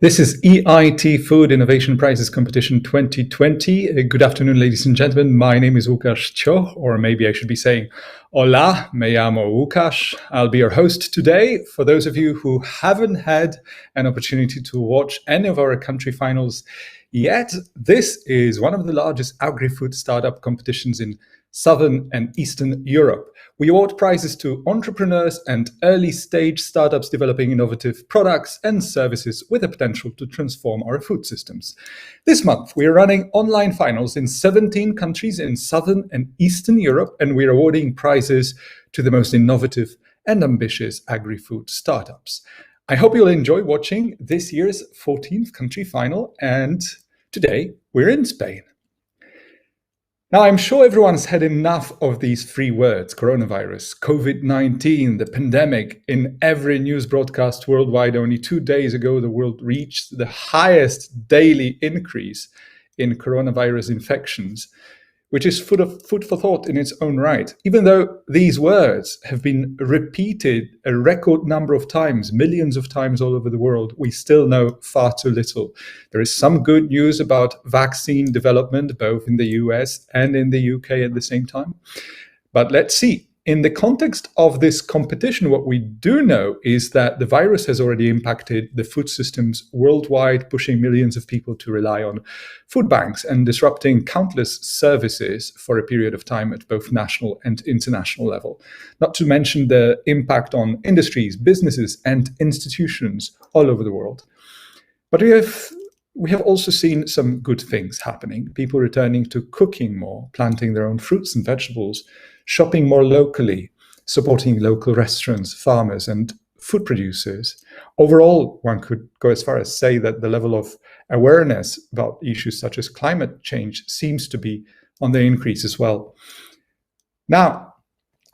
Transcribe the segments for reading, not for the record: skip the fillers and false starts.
This is EIT Food Innovation Prizes Competition 2020. Good afternoon, ladies and gentlemen. My name is Łukasz, or maybe I should be saying, Hola, me llamo Łukasz. I'll be your host today. For those of you who haven't had an opportunity to watch any of our country finals yet, this is one of the largest agri-food startup competitions in Southern and Eastern Europe. We award prizes to entrepreneurs and early-stage startups developing innovative products and services with the potential to transform our food systems. This month, we are running online finals in 17 countries in Southern and Eastern Europe, and we're awarding prizes to the most innovative and ambitious agri-food startups. I hope you'll enjoy watching this year's 14th country final, and today we're in Spain. Now, I'm sure everyone's had enough of these three words: coronavirus, COVID-19, the pandemic. In every news broadcast worldwide, only 2 days ago, the world reached the highest daily increase in coronavirus infections, which is food for thought in its own right. Even though these words have been repeated a record number of times, millions of times all over the world, we still know far too little. There is some good news about vaccine development, both in the US and in the UK at the same time. But let's see. In the context of this competition, what we do know is that the virus has already impacted the food systems worldwide, pushing millions of people to rely on food banks and disrupting countless services for a period of time at both national and international level. Not to mention the impact on industries, businesses, and institutions all over the world. But we have also seen some good things happening. People returning to cooking more, planting their own fruits and vegetables, shopping more locally, supporting local restaurants, farmers, and food producers. Overall, one could go as far as say that the level of awareness about issues such as climate change seems to be on the increase as well. Now,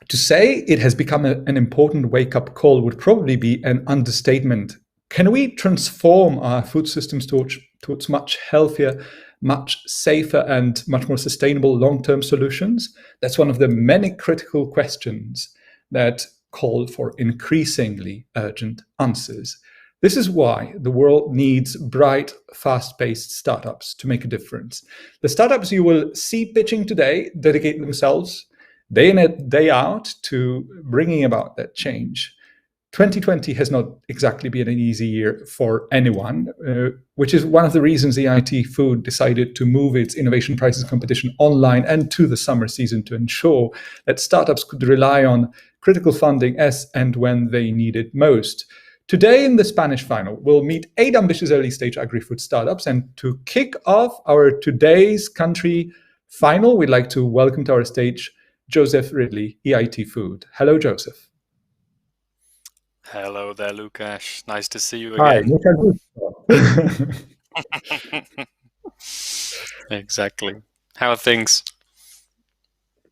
to say it has become an important wake-up call would probably be an understatement. Can we transform our food systems towards much healthier, much safer, and much more sustainable long-term solutions? That's one of the many critical questions that call for increasingly urgent answers. This is why the world needs bright, fast-paced startups to make a difference. The startups you will see pitching today dedicate themselves day in, day out to bringing about that change. 2020 has not exactly been an easy year for anyone, which is one of the reasons EIT Food decided to move its Innovation Prizes competition online and to the summer season to ensure that startups could rely on critical funding as and when they need it most. Today in the Spanish final, we'll meet 8 ambitious early-stage agri-food startups, and to kick off our today's country final, we'd like to welcome to our stage Joseph Ridley, EIT Food. Hello, Joseph. Hello there, Łukasz. Nice to see you Hi. again. Exactly. How are things?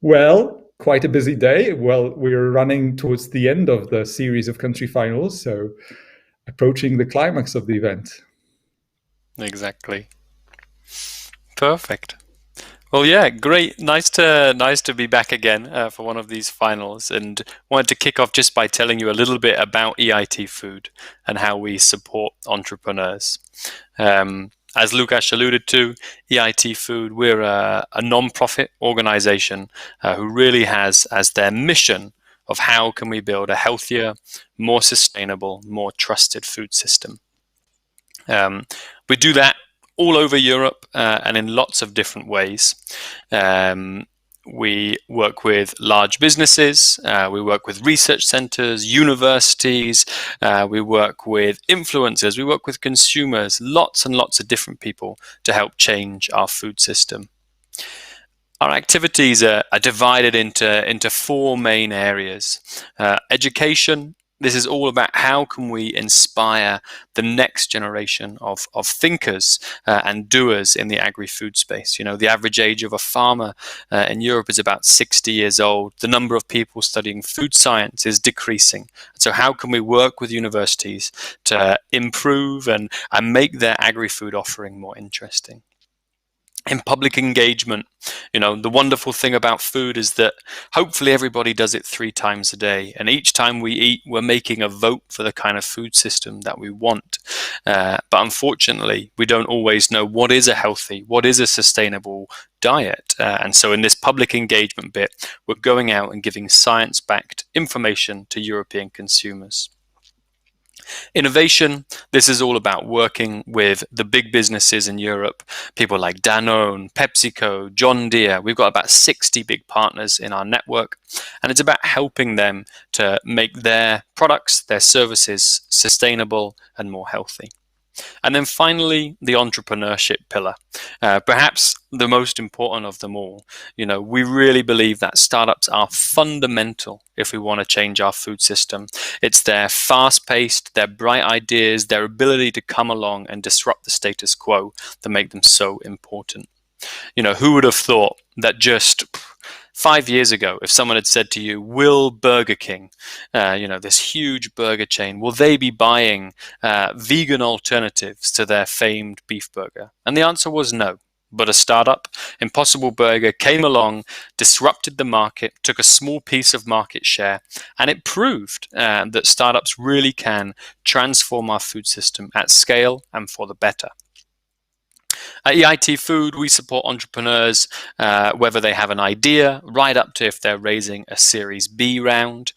Well, quite a busy day. Well, we're running towards the end of the series of country finals, so approaching the climax of the event. Exactly. Perfect. Well, yeah, great. Nice to be back again for one of these finals, and wanted to kick off just by telling you a little bit about EIT Food and how we support entrepreneurs. As Łukasz alluded to, EIT Food, we're a non-profit organization who really has as their mission of how can we build a healthier, more sustainable, more trusted food system. We do that all over Europe and in lots of different ways. We work with large businesses, we work with research centers, universities, we work with influencers, we work with consumers, lots and lots of different people to help change our food system. Our activities are divided into 4 main areas. Education. This is all about how can we inspire the next generation of thinkers and doers in the agri-food space. You know, the average age of a farmer in Europe is about 60 years old. The number of people studying food science is decreasing. So how can we work with universities to improve and make their agri-food offering more interesting? In public engagement, the wonderful thing about food is that hopefully everybody does it 3 times a day. And each time we eat, we're making a vote for the kind of food system that we want. But unfortunately, we don't always know what is a healthy, what is a sustainable diet. And so in this public engagement bit, we're going out and giving science-backed information to European consumers. Innovation, this is all about working with the big businesses in Europe, people like Danone, PepsiCo, John Deere. We've got about 60 big partners in our network, and it's about helping them to make their products, their services sustainable and more healthy. And then finally, the entrepreneurship pillar, perhaps the most important of them all. We really believe that startups are fundamental if we want to change our food system. It's their fast-paced, their bright ideas, their ability to come along and disrupt the status quo that make them so important. Who would have thought that just 5 years ago, if someone had said to you, will Burger King, this huge burger chain, will they be buying vegan alternatives to their famed beef burger? And the answer was no. But a startup, Impossible Burger, came along, disrupted the market, took a small piece of market share, and it proved that startups really can transform our food system at scale and for the better. At EIT Food, we support entrepreneurs, whether they have an idea, right up to if they're raising a Series B round.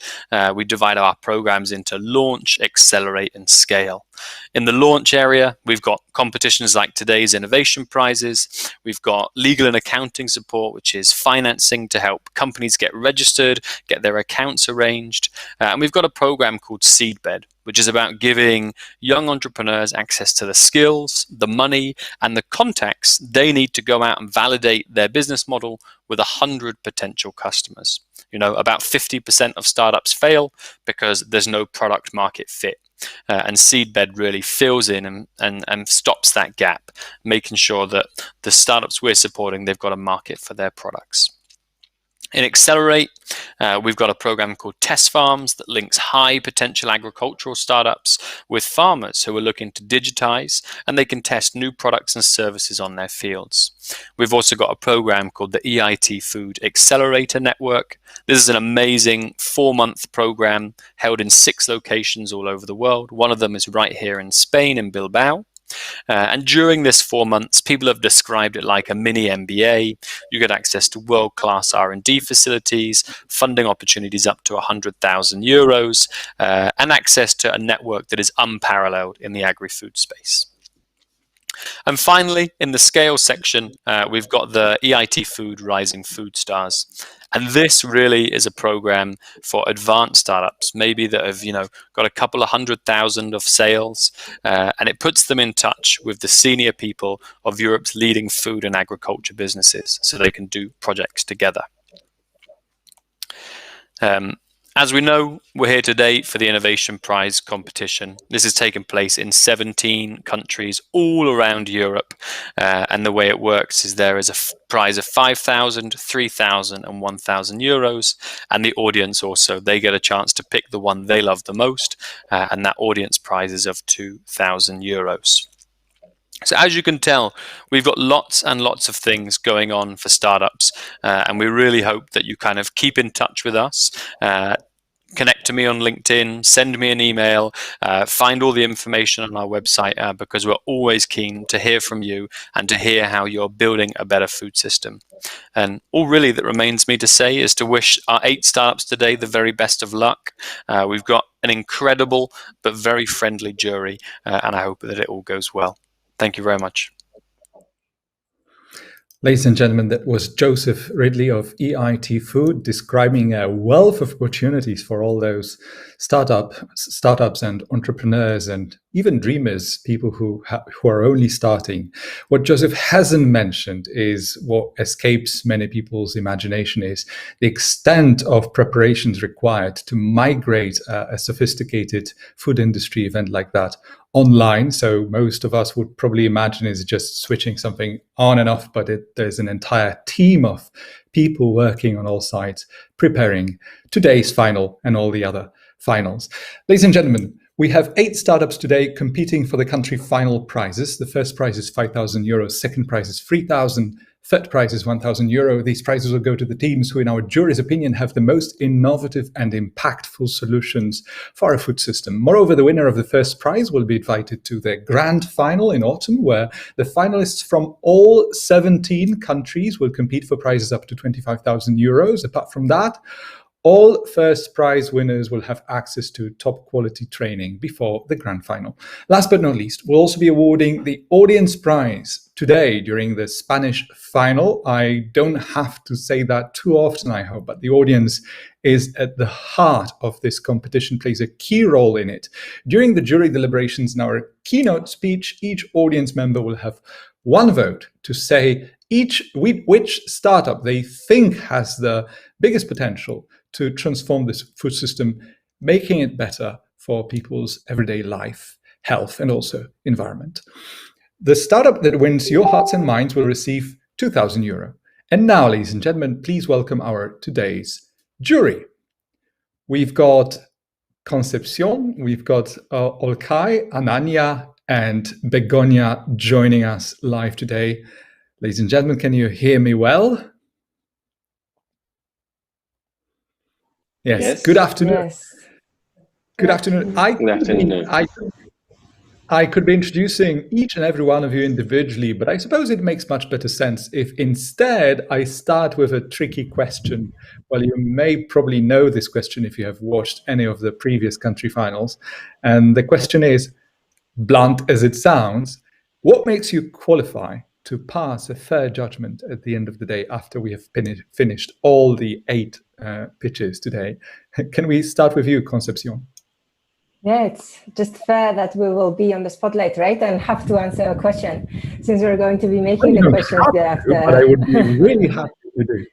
We divide our programs into launch, accelerate, and scale. In the launch area, we've got competitions like today's Innovation Prizes. We've got legal and accounting support, which is financing to help companies get registered, get their accounts arranged. And we've got a program called Seedbed, which is about giving young entrepreneurs access to the skills, the money, and the contacts they need to go out and validate their business model with 100 potential customers. About 50% of startups fail because there's no product market fit. And Seedbed really fills in and stops that gap, making sure that the startups we're supporting, they've got a market for their products. In Accelerate, we've got a program called Test Farms that links high potential agricultural startups with farmers who are looking to digitize, and they can test new products and services on their fields. We've also got a program called the EIT Food Accelerator Network. This is an amazing 4-month program held in 6 locations all over the world. One of them is right here in Spain, in Bilbao. And during this 4 months, people have described it like a mini MBA. You get access to world-class R&D facilities, funding opportunities up to €100,000, and access to a network that is unparalleled in the agri-food space. And finally, in the scale section, we've got the EIT Food Rising Food Stars. And this really is a program for advanced startups, maybe that have, got a couple of 100,000 of sales, and it puts them in touch with the senior people of Europe's leading food and agriculture businesses so they can do projects together. As we know, we're here today for the Innovation Prize competition. This is taking place in 17 countries all around Europe. And the way it works is there is a prize of 5,000, 3,000 and 1,000 euros. And the audience also, they get a chance to pick the one they love the most. And that audience prize is of 2,000 euros. So as you can tell, we've got lots and lots of things going on for startups, and we really hope that you kind of keep in touch with us. Connect to me on LinkedIn, send me an email, find all the information on our website, because we're always keen to hear from you and to hear how you're building a better food system. And all really that remains me to say is to wish our 8 startups today the very best of luck. We've got an incredible but very friendly jury, and I hope that it all goes well. Thank you very much. Ladies and gentlemen, that was Joseph Ridley of EIT Food describing a wealth of opportunities for all those startups and entrepreneurs and even dreamers, people who are only starting. What Joseph hasn't mentioned is what escapes many people's imagination is the extent of preparations required to migrate a sophisticated food industry event like that online. So most of us would probably imagine is just switching something on and off, but there's an entire team of people working on all sides, preparing today's final and all the other finals. Ladies and gentlemen, We have 8 startups today competing for the country final prizes. The first prize is €5,000, second prize is €3,000, third prize is €1,000. These prizes will go to the teams who, in our jury's opinion, have the most innovative and impactful solutions for our food system. Moreover, the winner of the first prize will be invited to the grand final in autumn, where the finalists from all 17 countries will compete for prizes up to €25,000. Apart from that, all first prize winners will have access to top quality training before the grand final. Last but not least, we'll also be awarding the audience prize today during the Spanish final. I don't have to say that too often, I hope, but the audience is at the heart of this competition, plays a key role in it. During the jury deliberations in our keynote speech, each audience member will have one vote to say which startup they think has the biggest potential to transform this food system, making it better for people's everyday life, health, and also environment. The startup that wins your hearts and minds will receive €2,000. And now, ladies and gentlemen, please welcome our today's jury. We've got Concepcion, we've got Olcay, Ananya, and Begonia joining us live today. Ladies and gentlemen, can you hear me well? Yes. Good afternoon. Yes. Good afternoon. I could be introducing each and every one of you individually, but I suppose it makes much better sense if instead I start with a tricky question. Well, you may probably know this question if you have watched any of the previous country finals. And the question is, blunt as it sounds, what makes you qualify to pass a fair judgment at the end of the day after we have finished all the 8 pitches today? Can we start with you, Concepcion? Yeah, it's just fair that we will be on the spotlight, right? And have to answer a question, since we're going to be making the questions thereafter. But I would be really happy to do.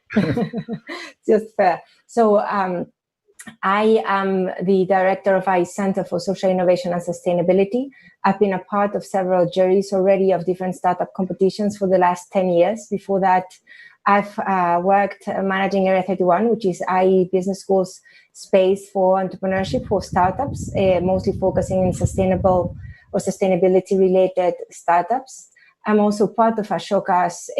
Just fair. So I am the director of EIT Center for Social Innovation and Sustainability. I've been a part of several juries already of different startup competitions for the last 10 years. Before that, I've worked managing Area 31, which is IE Business School's space for entrepreneurship for startups, mostly focusing in sustainable or sustainability-related startups. I'm also part of Ashoka's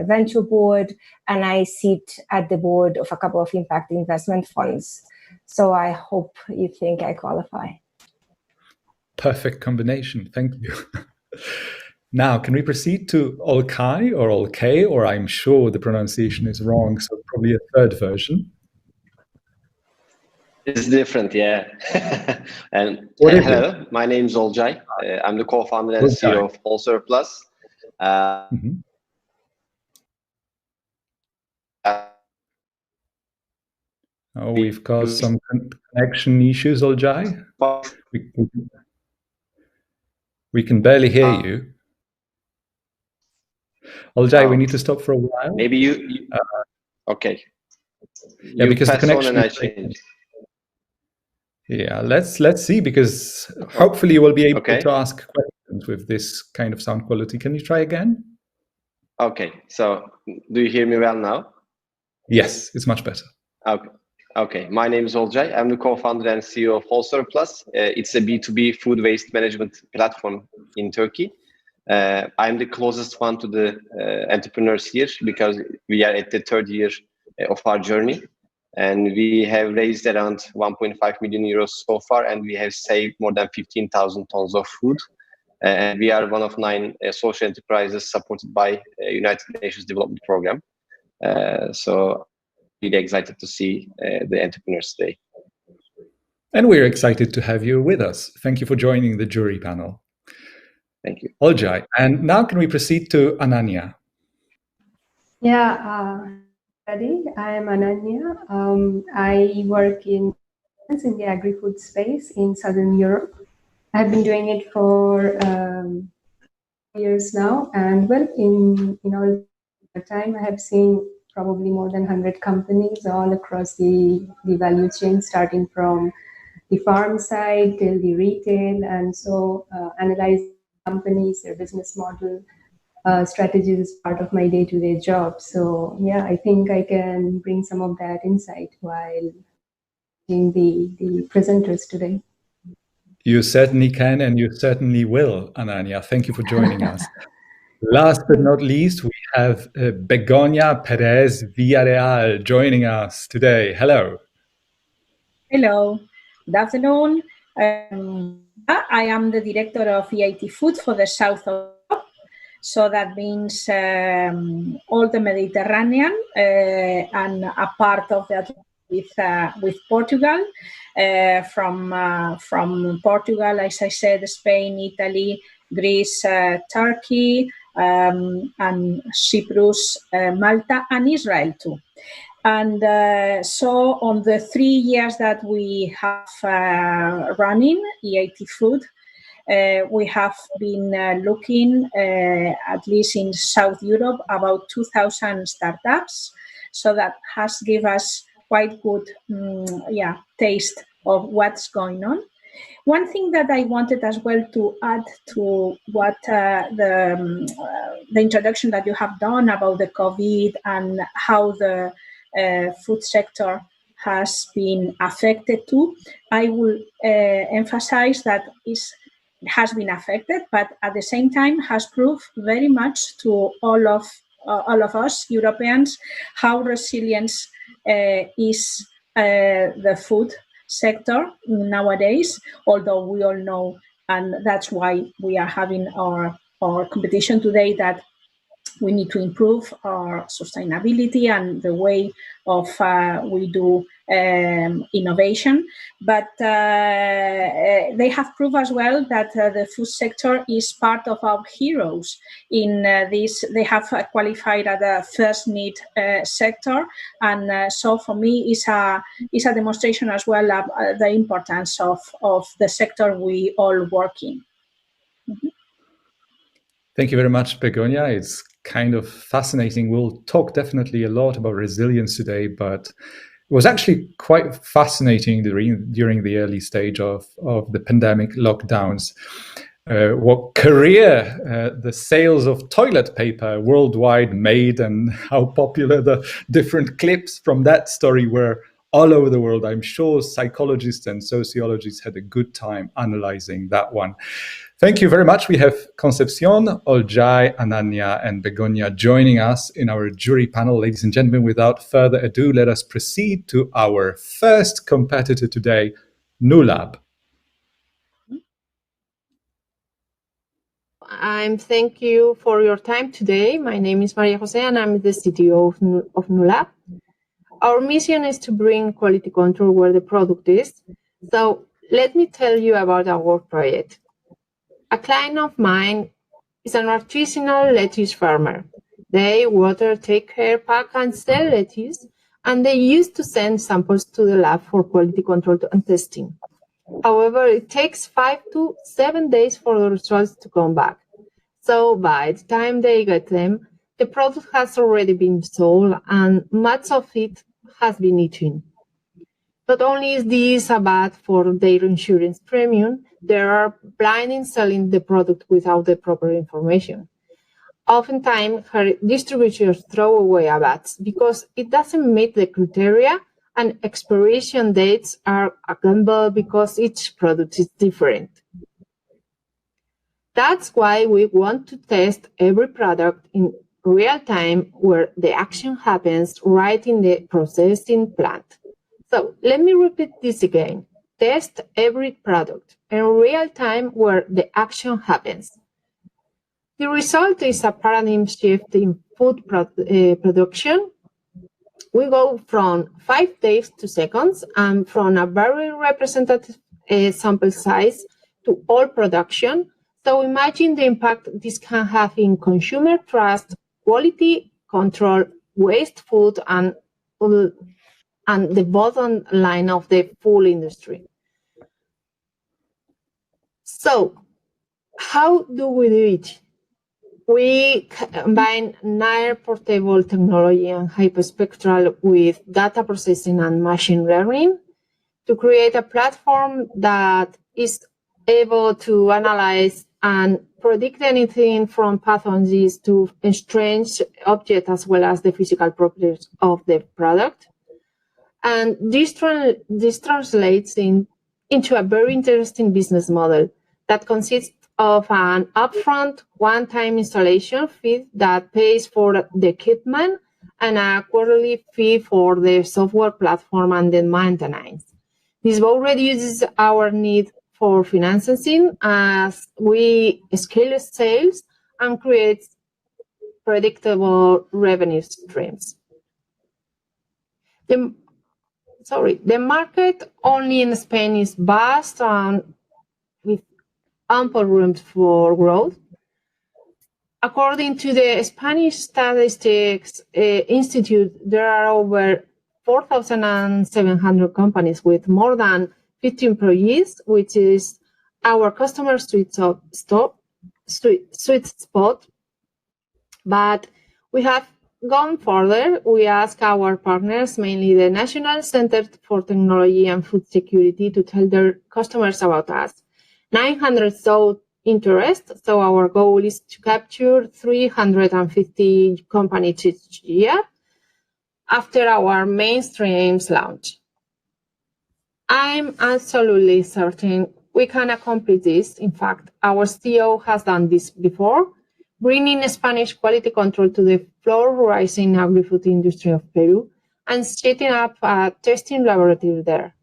venture board, and I sit at the board of a couple of impact investment funds. So I hope you think I qualify. Perfect combination. Thank you. Now, can we proceed to Olcay or Olcay, or I'm sure the pronunciation is wrong, so probably a third version. It's different, yeah. And hello, my name is Olcay. I'm the co-founder and CEO of All Surplus. Oh, we've got some connection issues, Olcay. We can barely hear you. Olcay, we need to stop for a while. Maybe you okay. Yeah, because the connection I change. Yeah, let's see, because hopefully you will be able to ask questions with this kind of sound quality. Can you try again? Okay, so do you hear me well now? Yes, it's much better. Okay. My name is Olcay. I'm the co-founder and CEO of All Surplus. It's a B2B food waste management platform in Turkey. I'm the closest one to the entrepreneurs here because we are at the 3rd year of our journey. And we have raised around 1.5 million euros so far, and we have saved more than 15,000 tons of food. And we are one of 9 social enterprises supported by United Nations Development Program. So really excited to see the entrepreneurs today. And we're excited to have you with us. Thank you for joining the jury panel. Thank you. Olcay. And now can we proceed to Ananya? Yeah, I am Ananya. I work in the agri-food space in Southern Europe. I've been doing it for years now, and well, in all the time, I have seen probably more than 100 companies all across the value chain, starting from the farm side till the retail, and so analyze companies, their business model, strategies is part of my day-to-day job. So yeah, I think I can bring some of that insight while being the presenters today. You certainly can, and you certainly will, Ananya. Thank you for joining us. Last but not least, we have Begoña Perez Villarreal joining us today. Hello. Hello. Good afternoon. I am the director of EIT Food for the south of Europe. So that means all the Mediterranean and a part of that with Portugal. From Portugal, as I said, Spain, Italy, Greece, Turkey, and Cyprus, Malta, and Israel too. And so on the 3 years that we have running EIT Food, we have been looking, at least in South Europe, about 2,000 startups. So that has given us quite good taste of what's going on. One thing that I wanted as well to add to what the introduction that you have done about the COVID and how the food sector has been affected too, I will emphasize that it has been affected, but at the same time has proved very much to all of us Europeans how resilient is the food sector nowadays, although we all know, and that's why we are having our competition today, that we need to improve our sustainability and the way of we do innovation. But they have proved as well that the food sector is part of our heroes. In this, they have qualified as a first need sector, and so for me, is a demonstration as well of the importance of the sector we all work in. Mm-hmm. Thank you very much, Begoña. It's kind of fascinating. We'll talk definitely a lot about resilience today, but it was actually quite fascinating during the early stage of the pandemic lockdowns. What career the sales of toilet paper worldwide made, and how popular the different clips from that story were all over the world. I'm sure psychologists and sociologists had a good time analyzing that one. Thank you very much. We have Concepcion, Olcay, Ananya, and Begoña joining us in our jury panel. Ladies and gentlemen, without further ado, let us proceed to our first competitor today, NewLab. Thank you for your time today. My name is Maria Jose, and I'm the CTO of NewLab. Our mission is to bring quality control where the product is. So let me tell you about our project. A client of mine is an artisanal lettuce farmer. They water, take care, pack, and sell lettuce, and they used to send samples to the lab for quality control and testing. However, it takes 5 to 7 days for the results to come back. So by the time they get them, the product has already been sold and much of it has been eaten. Not only is this bad for their insurance premium, they are blind in selling the product without the proper information. Oftentimes, her distributors throw away a batch because it doesn't meet the criteria, and expiration dates are a gamble because each product is different. That's why we want to test every product in real time where the action happens right in the processing plant. So let me repeat this again. Test every product in real time where the action happens. The result is a paradigm shift in food production. We go from 5 days to seconds, and from a very representative sample size to all production. So imagine the impact this can have in consumer trust, quality control, waste food, and the bottom line of the full industry. So how do we do it? We combine near portable technology and hyperspectral with data processing and machine learning to create a platform that is able to analyze and predict anything from pathogens to strange objects, as well as the physical properties of the product. And this translates into into a very interesting business model that consists of an upfront one-time installation fee that pays for the equipment and a quarterly fee for the software platform and the maintenance. This both reduces our need for financing as we scale sales and create predictable revenue streams. The market only in Spain is vast and with ample room for growth. According to the Spanish Statistics Institute, there are over 4,700 companies with more than 50 employees, which is our customer sweet spot. But we have gone further. We ask our partners, mainly the National Center for Technology and Food Security, to tell their customers about us. 900 showed interest, so our goal is to capture 350 companies each year after our mainstream launch. I'm absolutely certain we can accomplish this. In fact, our CEO has done this before, bringing Spanish quality control to the flourishing agri-food industry of Peru and setting up a testing laboratory there.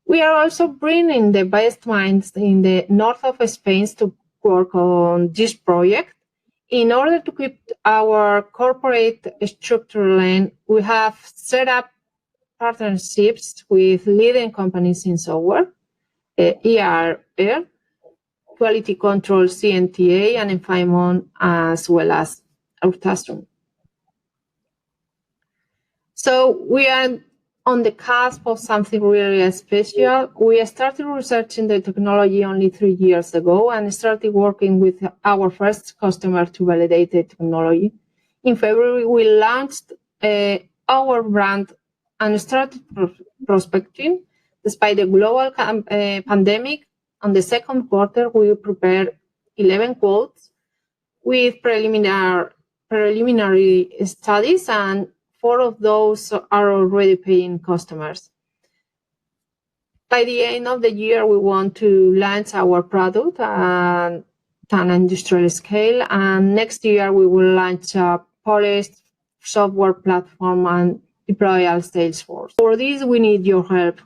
We are also bringing the best minds in the north of Spain to work on this project. In order to keep our corporate structure line, we have set up partnerships with leading companies in software, ERR, quality control, CNTA, and environment, as well as Urtasun. So we are on the cusp of something really special. We started researching the technology only 3 years ago and started working with our first customer to validate the technology. In February, we launched our brand and started prospecting. Despite the global pandemic, on the second quarter, we prepared 11 quotes with preliminary studies, and 4 of those are already paying customers. By the end of the year, we want to launch our product at an industrial scale, and next year we will launch a polished software platform and deploy our sales force. For this, we need your help.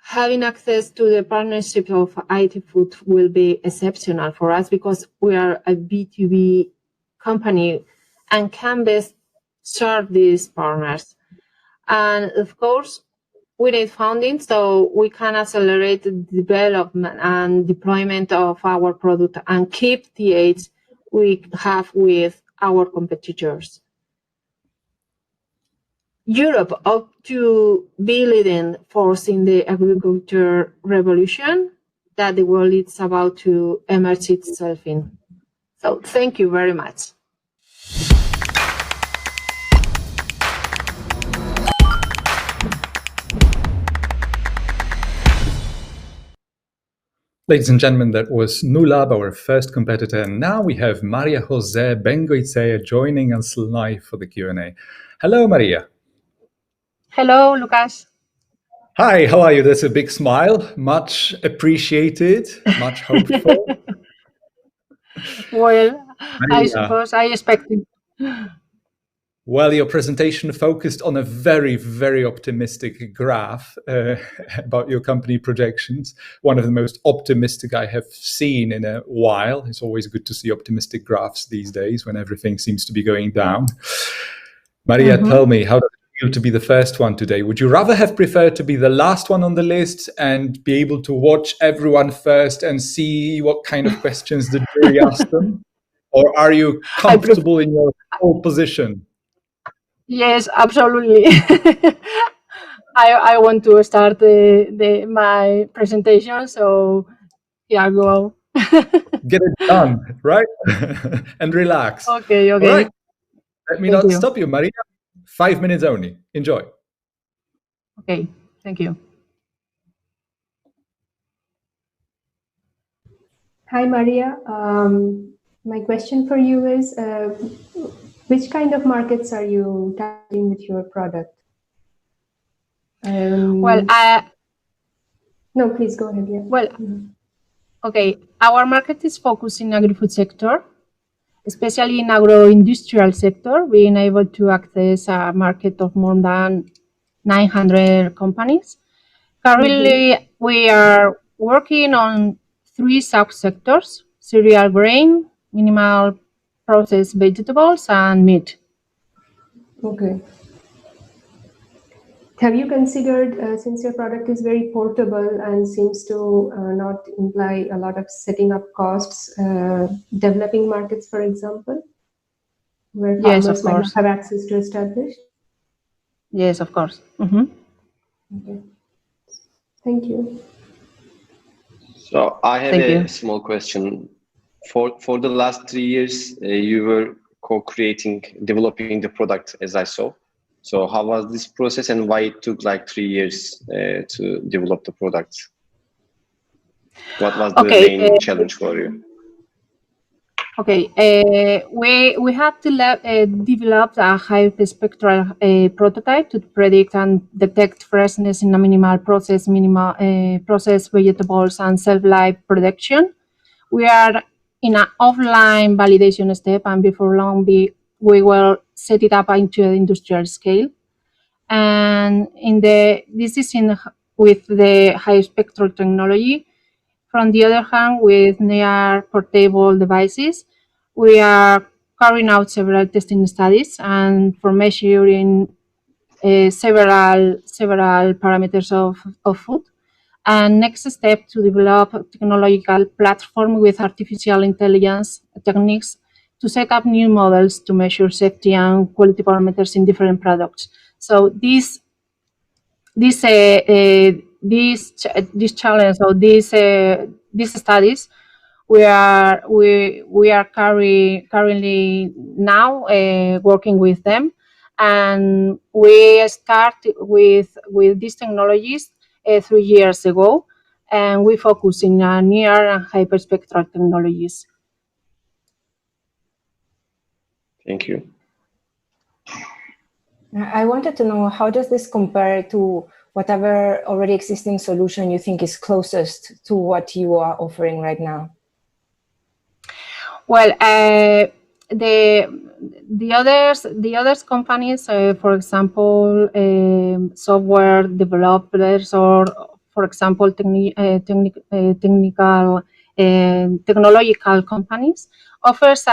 Having access to the partnership of EIT Food will be exceptional for us because we are a B2B company and can best serve these partners. And of course, we need funding so we can accelerate the development and deployment of our product and keep the edge we have with our competitors. Europe ought to be leading force in the agriculture revolution that the world is about to immerse itself in. So thank you very much. Ladies and gentlemen, that was NewLab, our first competitor. And now we have Maria Jose Bengoitzea joining us live for the Q&A. Hello, Maria. Hello, Lucas. Hi, how are you? That's a big smile. Much appreciated, much hoped for. Well, Maria, I suppose I expected. Well, your presentation focused on a very, very optimistic graph about your company projections. One of the most optimistic I have seen in a while. It's always good to see optimistic graphs these days when everything seems to be going down. Maria, tell me, how does it feel to be the first one today? Would you rather have preferred to be the last one on the list and be able to watch everyone first and see what kind of questions the jury asked them? Or are you comfortable in your whole position? Yes, absolutely. I want to start my presentation, so yeah, go. Get it done, right? And relax. Okay. All right. Let me not stop you, Maria. 5 minutes only. Enjoy. Okay, thank you. Hi, Maria. My question for you is, which kind of markets are you targeting with your product? Well, No, please go ahead. Yeah. Well, okay. Our market is focused in agri-food sector, especially in agro-industrial sector, being able to access a market of more than 900 companies. Currently, we are working on 3 subsectors: cereal grain, minimal processed vegetables, and meat. Okay. Have you considered, since your product is very portable and seems to not imply a lot of setting up costs, developing markets, for example, where Yes, of farmers might not course. have access to established? Yes, of course. Mm-hmm. Okay. Thank you. So I have Thank a you. small question. For the last 3 years, you were co-creating, developing the product, as I saw. So how was this process, and why it took like 3 years to develop the product? What was the main challenge for you? Okay, we have to develop a high spectral prototype to predict and detect freshness in a minimal processed vegetables and self-life production. We are in an offline validation step, and before long, we will set it up into an industrial scale. And this is with the high spectral technology. From the other hand, with near portable devices, we are carrying out several testing studies and for measuring several parameters of food. And next step to develop a technological platform with artificial intelligence techniques to set up new models to measure safety and quality parameters in different products. So this challenge or these studies we are currently now working with them, and we start with these technologies 3 years ago, and we focus in near and hyperspectral technologies. Thank you. I wanted to know, how does this compare to whatever already existing solution you think is closest to what you are offering right now? Well, the others companies, for example, software developers, or for example, technological companies, offers,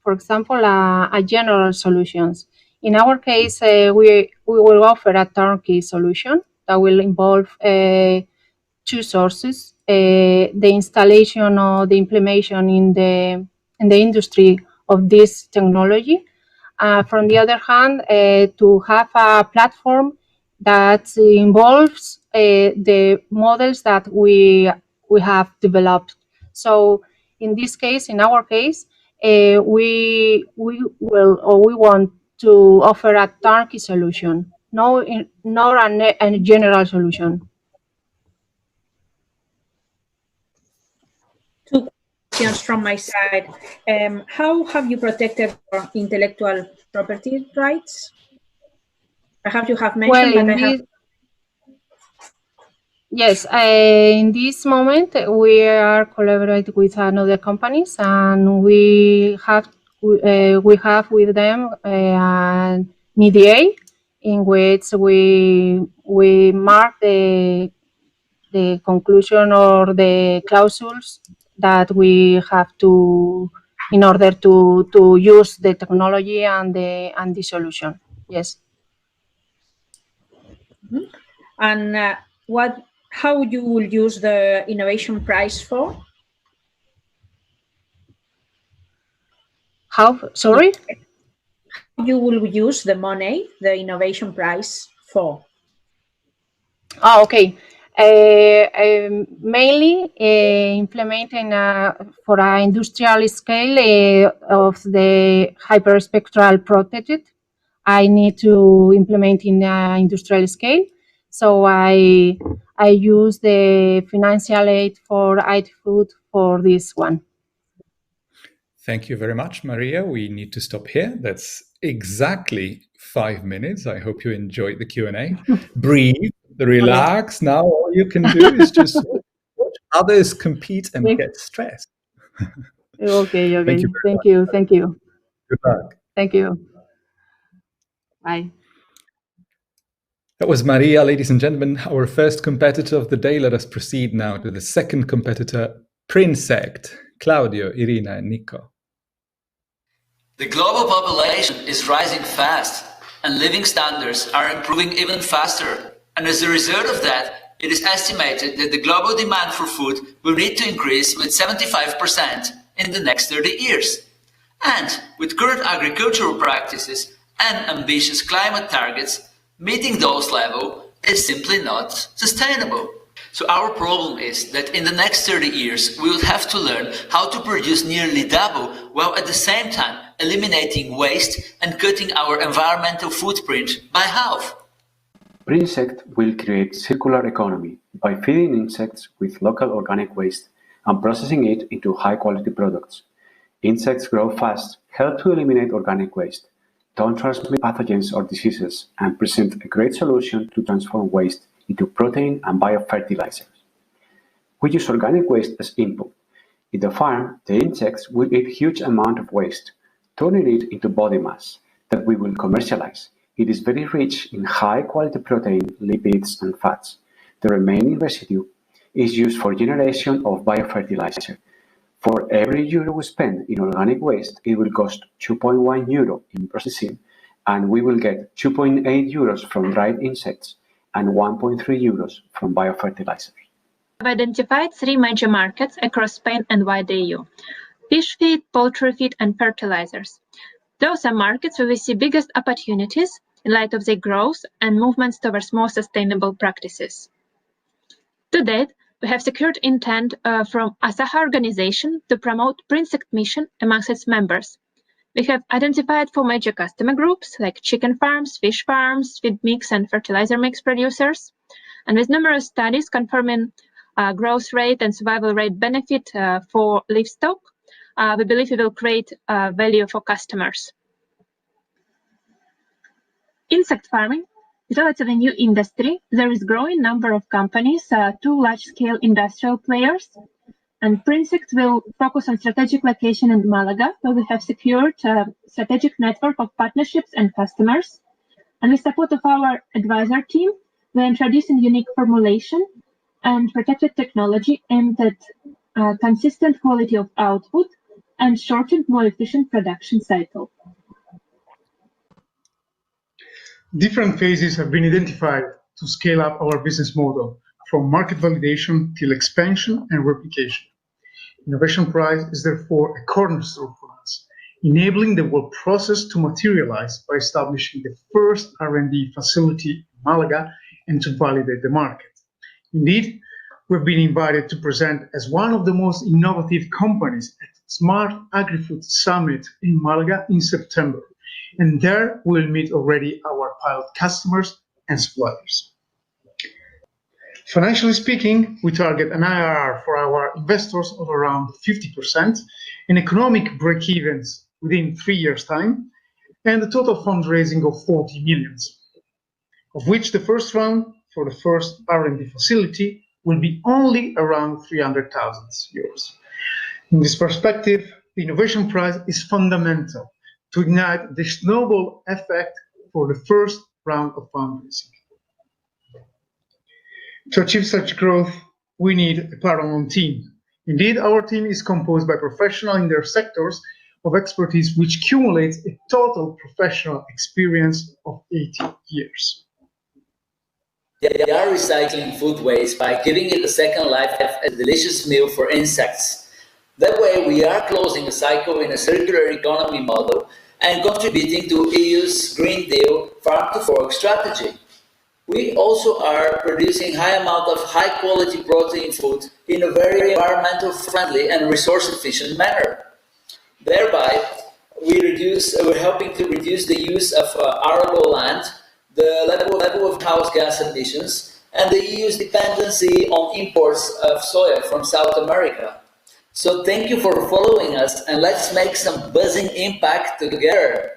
for example, a general solutions. In our case, we will offer a turnkey solution that will involve 2 sources: the installation or the implementation in the industry of this technology. From the other hand, to have a platform that involves the models that we have developed. So in this case, in our case, we want to offer a turnkey solution, not a general solution. Two questions from my side. How have you protected your intellectual property rights? Perhaps you have mentioned, Well, but I have. Yes, in this moment we are collaborating with another companies, and we have with them an NDA in which we mark the conclusion or the clauses that we have to in order to use the technology and the solution. Yes. And how you will use the innovation prize for? How? Sorry? How you will use the money, the innovation prize for? Oh, okay. Mainly implementing for an industrial scale of the hyperspectral prototype. I need to implement in an industrial scale. So I use the financial aid for EIT Food for this one. Thank you very much, Maria. We need to stop here. That's exactly 5 minutes. I hope you enjoyed the Q&A. Breathe, Relax. Now all you can do is just watch others compete and get stressed. Okay. Thank you very much. Thank you. Good luck. Thank you. Bye. That was Maria, ladies and gentlemen, our first competitor of the day. Let us proceed now to the second competitor, Princeact. Claudio, Irina, and Nico. The global population is rising fast, and living standards are improving even faster. And as a result of that, it is estimated that the global demand for food will need to increase with 75% in the next 30 years. And with current agricultural practices and ambitious climate targets, meeting those levels is simply not sustainable. So our problem is that in the next 30 years, we will have to learn how to produce nearly double, while at the same time eliminating waste and cutting our environmental footprint by half. Princeact will create circular economy by feeding insects with local organic waste and processing it into high-quality products. Insects grow fast, help to eliminate organic waste, don't transmit pathogens or diseases, and present a great solution to transform waste into protein and biofertilizers. We use organic waste as input. In the farm, the insects will eat huge amount of waste, turning it into body mass that we will commercialize. It is very rich in high-quality protein, lipids, and fats. The remaining residue is used for generation of biofertilizer. For every euro we spend in organic waste, it will cost 2.1 euro in processing, and we will get 2.8 euros from dried insects and 1.3 euros from biofertilizers. We have identified 3 major markets across Spain and wider EU: fish feed, poultry feed, and fertilizers. Those are markets where we see biggest opportunities in light of their growth and movements towards more sustainable practices. To date, we have secured intent from Asaha organization to promote Princeact mission amongst its members. We have identified 4 major customer groups like chicken farms, fish farms, feed mix and fertilizer mix producers, and with numerous studies confirming growth rate and survival rate benefit for livestock, we believe we will create value for customers. Insect farming is a relatively new industry. There is growing number of companies, 2 large-scale industrial players, and Princeact will focus on strategic location in Malaga, where we have secured a strategic network of partnerships and customers. And with support of our advisor team, we're introducing unique formulation and protected technology aimed at consistent quality of output and shortened, more efficient production cycle. Different phases have been identified to scale up our business model, from market validation till expansion and replication. Innovation Prize is therefore a cornerstone for us, enabling the whole process to materialize by establishing the first R&D facility in Malaga and to validate the market. Indeed, we've been invited to present as one of the most innovative companies at Smart Agri-Food Summit in Malaga in September, and there we'll meet already our pilot customers and suppliers. Financially speaking, we target an IRR for our investors of around 50%, and economic break-evens within 3 years' time, and a total fundraising of 40 million, of which the first round for the first R&D facility will be only around 300,000 euros. In this perspective, the Innovation Prize is fundamental to ignite the snowball effect for the first round of fundraising. To achieve such growth, we need a paramount team. Indeed, our team is composed by professionals in their sectors of expertise, which accumulates a total professional experience of 80 years. They are recycling food waste by giving it a second life as a delicious meal for insects. That way, we are closing the cycle in a circular economy model and contributing to EU's Green Deal farm-to-fork strategy. We also are producing high amount of high-quality protein food in a very environmental friendly and resource-efficient manner. Thereby, we're helping to reduce the use of arable land, the level of house gas emissions, and the EU's dependency on imports of soya from South America. So thank you for following us, and let's make some buzzing impact together.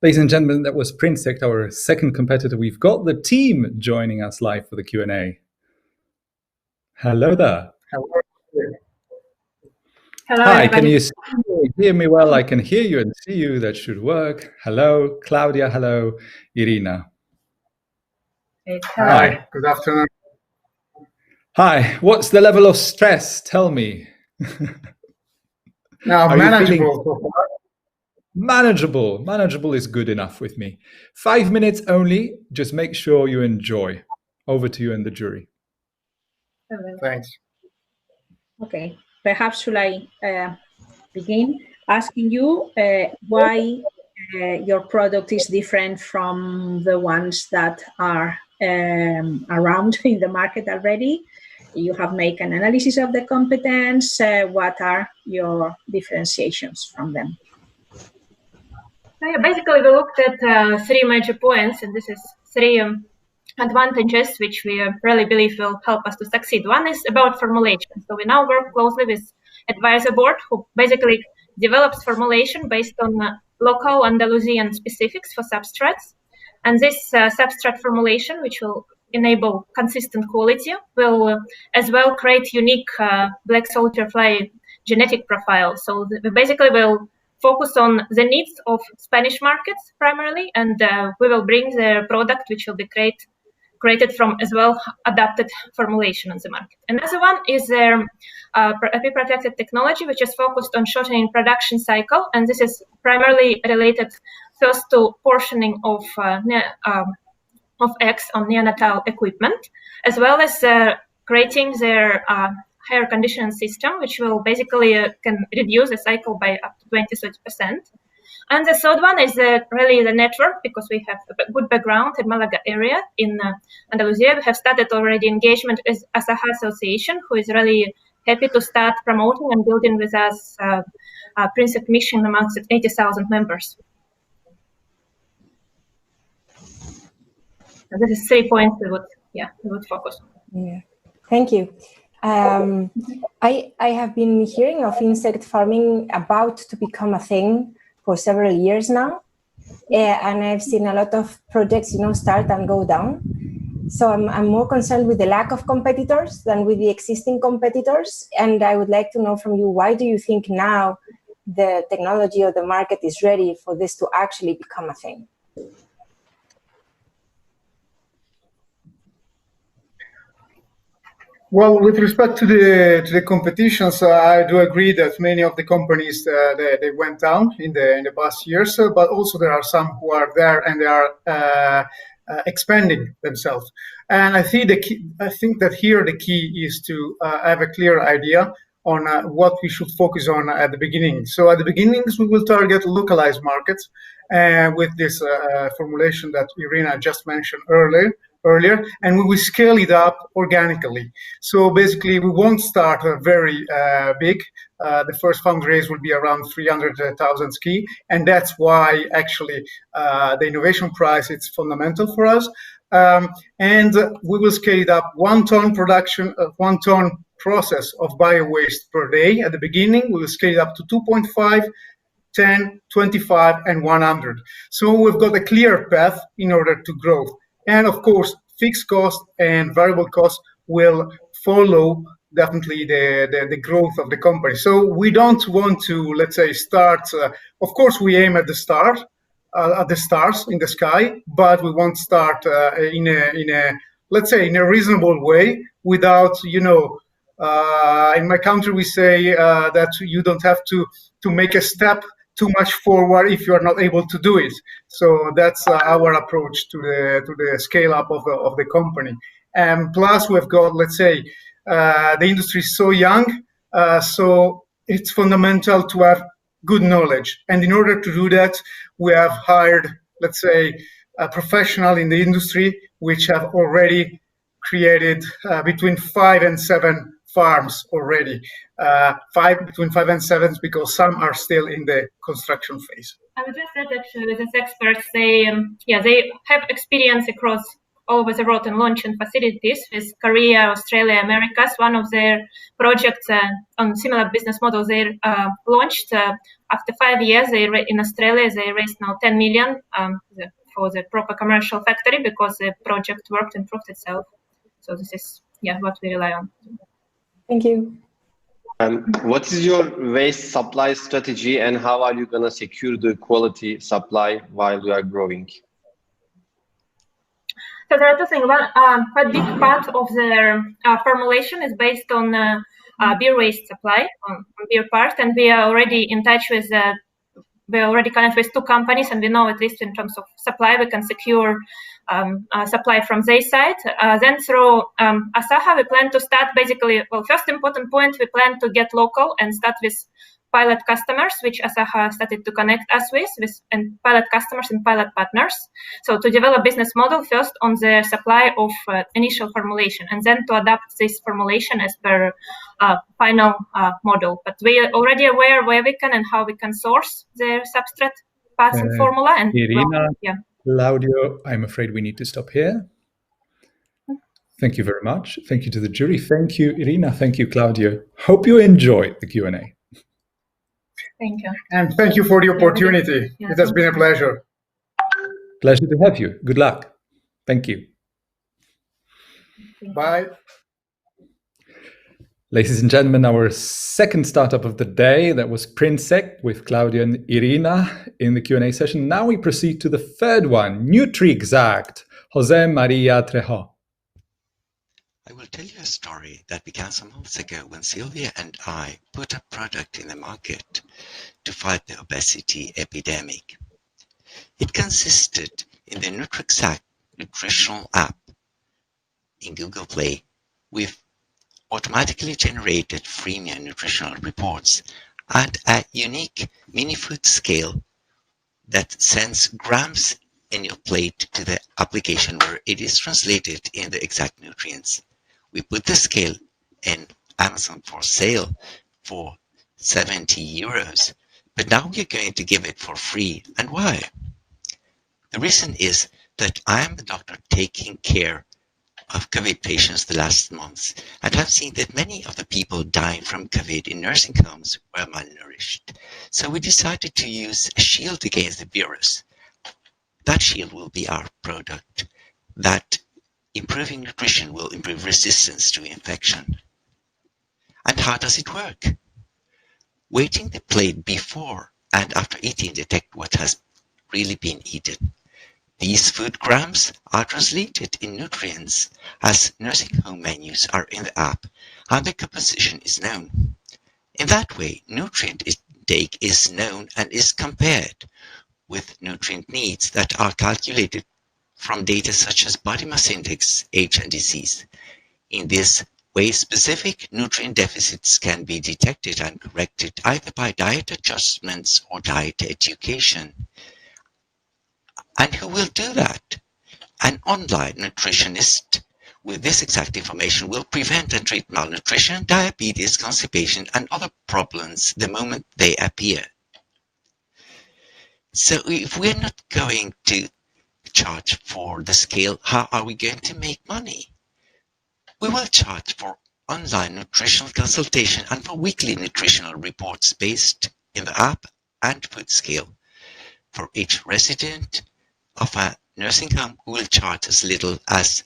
Ladies and gentlemen, that was Princeact, our second competitor. We've got the team joining us live for the Q&A. Hello there. Hello, Hi, everybody. can you hear me well? I can hear you and see you. That should work. Hello, Claudia. Hello, Irina. Hi, good afternoon. Hi, what's the level of stress? Tell me. Now, Are you feeling manageable so far. manageable? Manageable is good enough with me. 5 minutes only. Just make sure you enjoy. Over to you and the jury. Thanks. Okay, perhaps should I begin asking you why your product is different from the ones that are around in the market already? You have made an analysis of the competence. What are your differentiations from them? So yeah, basically, we looked at three major points, and this is three advantages which we really believe will help us to succeed. One is about formulation. So we now work closely with advisor board, who basically develops formulation based on local Andalusian specifics for substrates. And this substrate formulation, which will enable consistent quality, will as well create unique black soldier fly genetic profile. So we basically will focus on the needs of Spanish markets primarily, and we will bring the product which will be created from as well adapted formulation on the market. Another one is IP-protected technology, which is focused on shortening production cycle, and this is primarily related first to portioning of eggs on neonatal equipment, as well as creating their hair conditioning system, which will basically can reduce the cycle by up to 20-30%. And the third one is really the network, because we have a good background in Malaga area in Andalusia. We have started already engagement with Asaha Association, who is really happy to start promoting and building with us Princeact mission amongst 80,000 members. So this is 3 points we would focus on. Yeah, thank you. I have been hearing of insect farming about to become a thing for several years now, and I've seen a lot of projects, start and go down. So I'm more concerned with the lack of competitors than with the existing competitors. And I would like to know from you, why do you think now the technology or the market is ready for this to actually become a thing? Well, with respect to the competitions, I do agree that many of the companies they went down in the past years, but also there are some who are there and they are expanding themselves. And I think that here the key is to have a clear idea on what we should focus on at the beginning. So at the beginnings, we will target localized markets with this formulation that Irina just mentioned earlier, and we will scale it up organically. So basically, we won't start very big. The first fundraise will be around 300,000 ski, and that's why actually the innovation prize is fundamental for us. And we will scale it up 1 ton production, 1 ton process of bio-waste per day. At the beginning, we will scale it up to 2.5, 10, 25, and 100. So we've got a clear path in order to grow. And of course, fixed cost and variable costs will follow definitely the growth of the company. So we don't want to, let's say, start. Of course, we aim at the start, at the stars in the sky, but we won't start in a let's say in a reasonable way without, in my country we say that you don't have to make a step too much forward if you are not able to do it. So that's our approach to the scale up of the company. And plus we've got, let's say, the industry is so young, so it's fundamental to have good knowledge. And in order to do that, we have hired, let's say, a professional in the industry which have already created between 5 and 7 farms already. Between 5 and 7, because some are still in the construction phase. I would just add actually with these experts, they have experience across all over the world in launching facilities with Korea, Australia, Americas. One of their projects on similar business models they launched after 5 years, in Australia, they raised now 10 million for the proper commercial factory because the project worked and proved itself. So this is what we rely on. Thank you. What is your waste supply strategy, and how are you going to secure the quality supply while you are growing? So there are two things. One, quite big part of their formulation is based on beer waste supply, on beer part, and we are already in touch with. We are already connected with two companies, and we know at least in terms of supply, we can secure supply from their side. Then through Asaha, we plan to start basically, first important point, we plan to get local and start with pilot customers, which Asaha started to connect us with and pilot customers and pilot partners. So to develop business model first on the supply of initial formulation, and then to adapt this formulation as per final model. But we are already aware where we can and how we can source the substrate parts and formula. And Irina, Claudio, I'm afraid we need to stop here. Thank you very much. Thank you to the jury. Thank you, Irina. Thank you, Claudio. Hope you enjoyed the Q&A. Thank you. And thank you for the opportunity. It has been a pleasure. Pleasure to have you. Good luck. Thank you. Bye. Ladies and gentlemen, our second startup of the day, that was Princeact with Claudio and Irina in the Q&A session. Now we proceed to the third one, NutriExact, Jose Maria Trejo. I will tell you a story that began some months ago when Sylvia and I put a product in the market to fight the obesity epidemic. It consisted in the NutriExact nutritional app in Google Play with automatically generated freemium nutritional reports and a unique mini food scale that sends grams in your plate to the application where it is translated in the exact nutrients. We put the scale in Amazon for sale for 70 euros, but now we're going to give it for free. And why? The reason is that I am the doctor taking care of COVID patients the last months, and have seen that many of the people dying from COVID in nursing homes were malnourished. So we decided to use a shield against the virus. That shield will be our product. That improving nutrition will improve resistance to infection. And how does it work? Weighting the plate before and after eating detect what has really been eaten. These food grams are translated in nutrients as nursing home menus are in the app, and the composition is known. In that way, nutrient intake is known and is compared with nutrient needs that are calculated from data such as body mass index, age, and disease. In this way, specific nutrient deficits can be detected and corrected either by diet adjustments or diet education. And who will do that? An online nutritionist with this exact information will prevent and treat malnutrition, diabetes, constipation, and other problems the moment they appear. So if we're not going to charge for the scale, how are we going to make money? We will charge for online nutritional consultation and for weekly nutritional reports based in the app and food scale. For each resident of a nursing home, we will charge as little as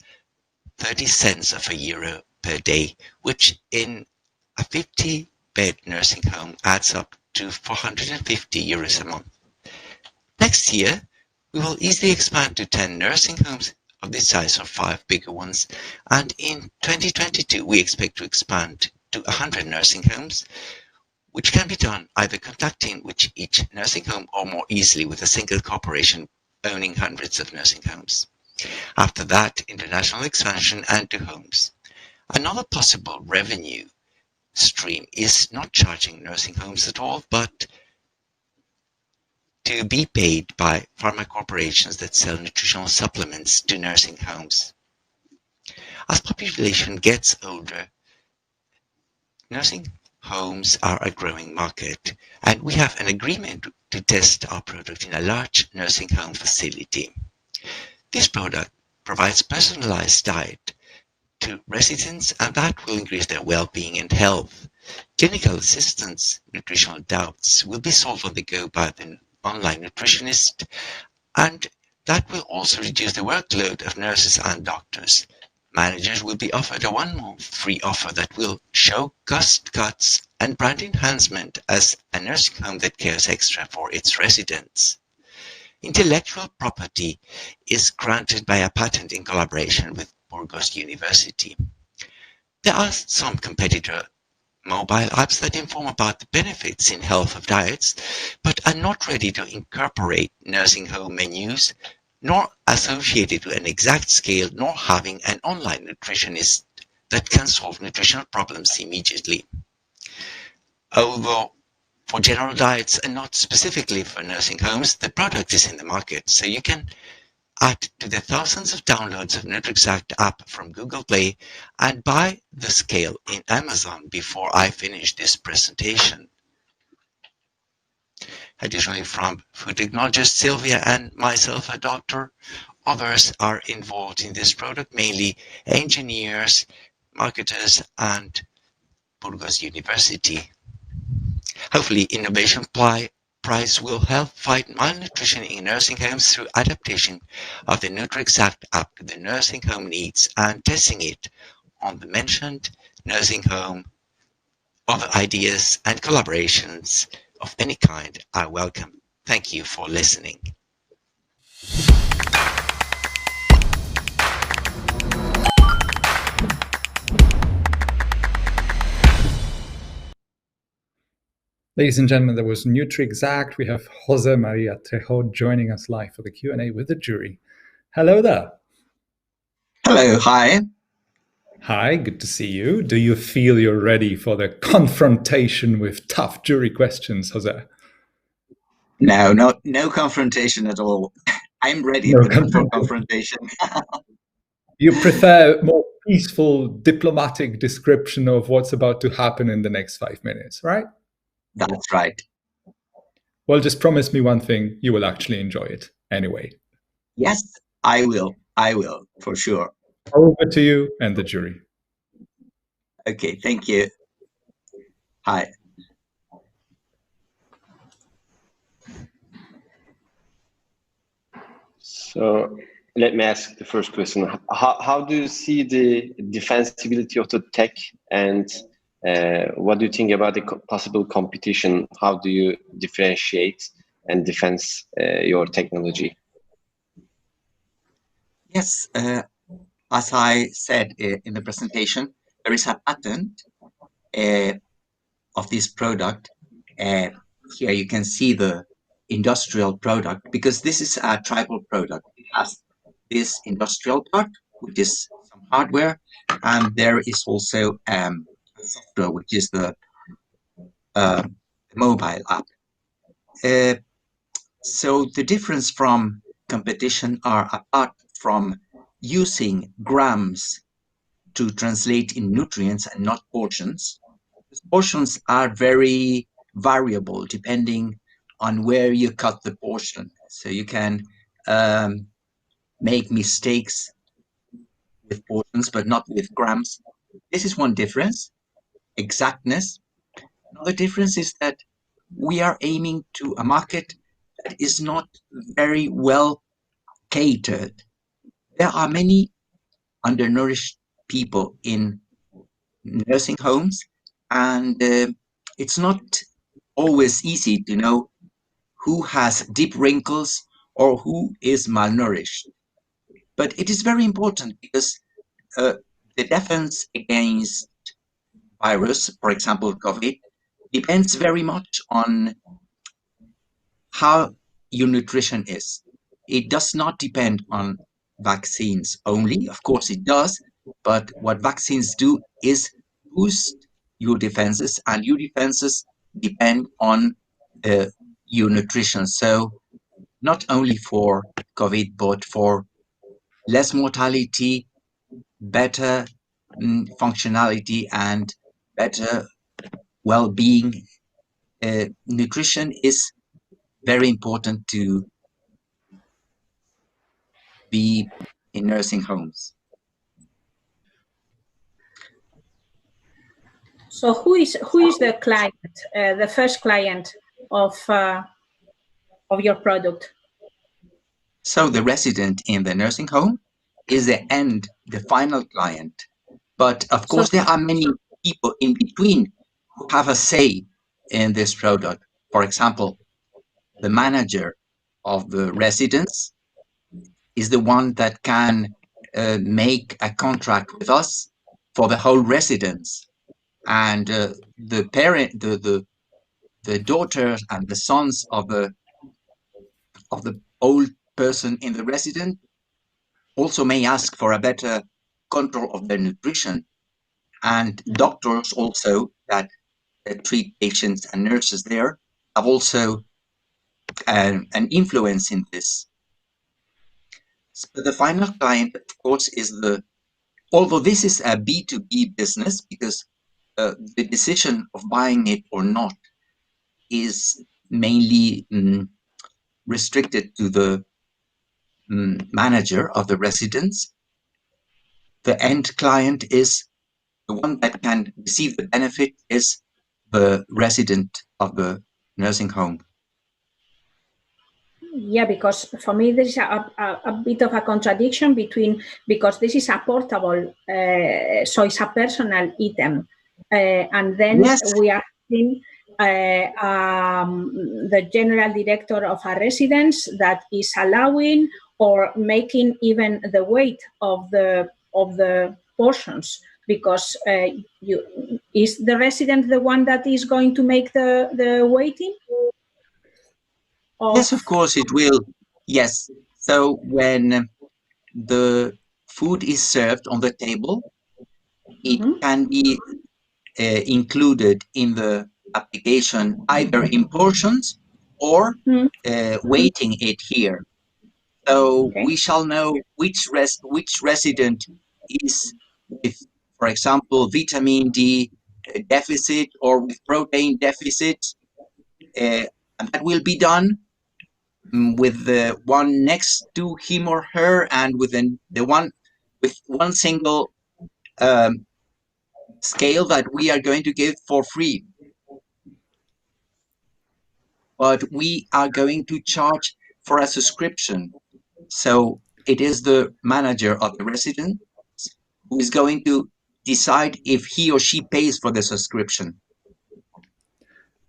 30 cents of a euro per day, which in a 50-bed nursing home adds up to 450 euros a month. Next year, we will easily expand to 10 nursing homes of this size or 5 bigger ones, and in 2022 we expect to expand to 100 nursing homes, which can be done either contacting with each nursing home or more easily with a single corporation owning hundreds of nursing homes. After that, international expansion and to homes. Another possible revenue stream is not charging nursing homes at all, but to be paid by pharma corporations that sell nutritional supplements to nursing homes. As population gets older, nursing homes are a growing market, and we have an agreement to test our product in a large nursing home facility. This product provides personalized diet to residents, and that will increase their well-being and health. Clinical assistance nutritional doubts will be solved on the go by the online nutritionist, and that will also reduce the workload of nurses and doctors. Managers will be offered a 1-month free offer that will show cost cuts and brand enhancement as a nursing home that cares extra for its residents. Intellectual property is granted by a patent in collaboration with Burgos University. There are some competitor mobile apps that inform about the benefits in health of diets, but are not ready to incorporate nursing home menus, nor associated to an exact scale, nor having an online nutritionist that can solve nutritional problems immediately. Although for general diets and not specifically for nursing homes, the product is in the market, so you can add to the thousands of downloads of NutriExact app from Google Play and buy the scale in Amazon before I finish this presentation. Additionally, from food technologist Sylvia and myself, a doctor, others are involved in this product, mainly engineers, marketers, and Burgos University. Hopefully, Innovation Prize will help fight malnutrition in nursing homes through adaptation of the NutriExact app to the nursing home needs and testing it on the mentioned nursing home. Other ideas and collaborations of any kind are welcome. Thank you for listening. Ladies and gentlemen, there was NutriExact. We have Jose Maria Trejo joining us live for the Q&A with the jury. Hello there. Hello, hi. Hi, good to see you. Do you feel you're ready for the confrontation with tough jury questions, Jose? No confrontation at all. I'm ready for confrontation. You prefer more peaceful, diplomatic description of what's about to happen in the next 5 minutes, right? That's right. Well, just promise me one thing, you will actually enjoy it anyway. Yes, I will, for sure. Over to you and the jury. Okay, thank you. Hi. So let me ask the first question. How do you see the defensibility of the tech, and what do you think about the possible competition? How do you differentiate and defend your technology? Yes, as I said in the presentation, there is a patent of this product. Here you can see the industrial product, because this is a tribal product. It has this industrial part, which is some hardware, and there is also software, which is the mobile app. So the difference from competition are, apart from using grams to translate in nutrients and not portions. Portions are very variable depending on where you cut the portion. So you can make mistakes with portions, but not with grams. This is one difference. Exactness. Another difference is that we are aiming to a market that is not very well catered. There are many undernourished people in nursing homes, and it's not always easy to know who has deep wrinkles or who is malnourished. But it is very important because the defense against virus, for example, COVID, depends very much on how your nutrition is. It does not depend on vaccines only. Of course it does, but what vaccines do is boost your defenses, and your defenses depend on your nutrition. So not only for COVID, but for less mortality, better functionality, and better well-being. Nutrition is very important to be in nursing homes. So who is the client, the first client of your product? So the resident in the nursing home is the final client. But of course, there are many people in between who have a say in this product. For example, the manager of the residence is the one that can make a contract with us for the whole residence. And the parent, the daughters and the sons of the old person in the residence also may ask for a better control of their nutrition. And doctors also that treat patients and nurses there have also an influence in this. But the final client, of course, is although this is a B2B business, because the decision of buying it or not is mainly restricted to the manager of the residence. The end client is the one that can receive the benefit is the resident of the nursing home. Yeah, because for me there is a bit of a contradiction because this is a portable, so it's a personal item, and then we are seeing the general director of a residence that is allowing or making even the weight of the portions, because is the resident the one that is going to make the weighting? Yes, of course it will. Yes. So when the food is served on the table, it can be included in the application either in portions or weighting it here. So we shall know which resident is with, for example, vitamin D deficit or with protein deficit, and that will be done with the one next to him or her, and with the one with one single scale that we are going to give for free. But we are going to charge for a subscription. So it is the manager of the residence who is going to decide if he or she pays for the subscription.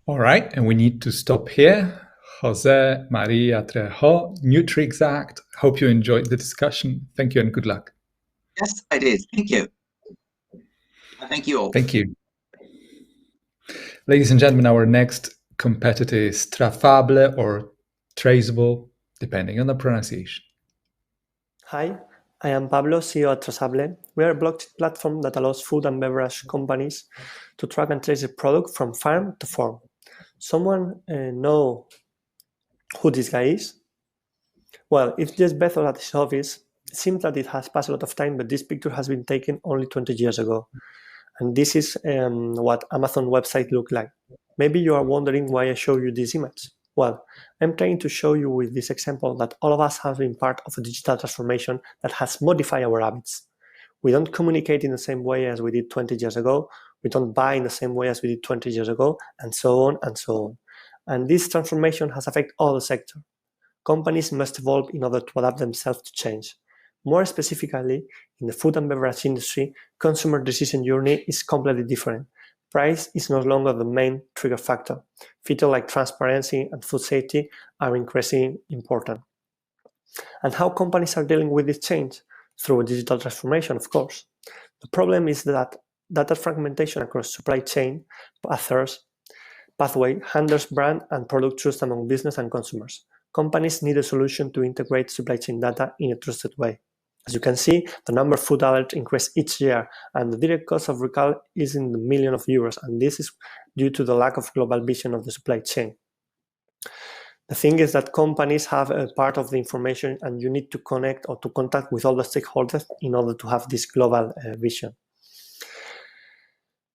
All right, and we need to stop here. Jose Maria Trejo, NutriExact. Hope you enjoyed the discussion. Thank you and good luck. Yes, I did. Thank you. Thank you all. Thank you. Ladies and gentlemen, our next competitor is Traceable or Traceable, depending on the pronunciation. Hi, I am Pablo, CEO at Traceable. We are a blockchain platform that allows food and beverage companies to track and trace a product from farm to fork. Someone know who this guy is? Well, it's just Bethel at his office. It seems that it has passed a lot of time, but this picture has been taken only 20 years ago. And this is what Amazon website looked like. Maybe you are wondering why I show you this image. Well, I'm trying to show you with this example that all of us have been part of a digital transformation that has modified our habits. We don't communicate in the same way as we did 20 years ago. We don't buy in the same way as we did 20 years ago, and so on and so on. And this transformation has affected all the sector. Companies must evolve in order to adapt themselves to change. More specifically, in the food and beverage industry, consumer decision journey is completely different. Price is no longer the main trigger factor. Features like transparency and food safety are increasingly important. And how companies are dealing with this change? Through digital transformation, of course. The problem is that data fragmentation across supply chain pathway hinders brand and product trust among business and consumers. Companies need a solution to integrate supply chain data in a trusted way. As you can see, the number of food alerts increase each year, and the direct cost of recall is in the millions of euros, and this is due to the lack of global vision of the supply chain. The thing is that companies have a part of the information, and you need to connect or to contact with all the stakeholders in order to have this global vision.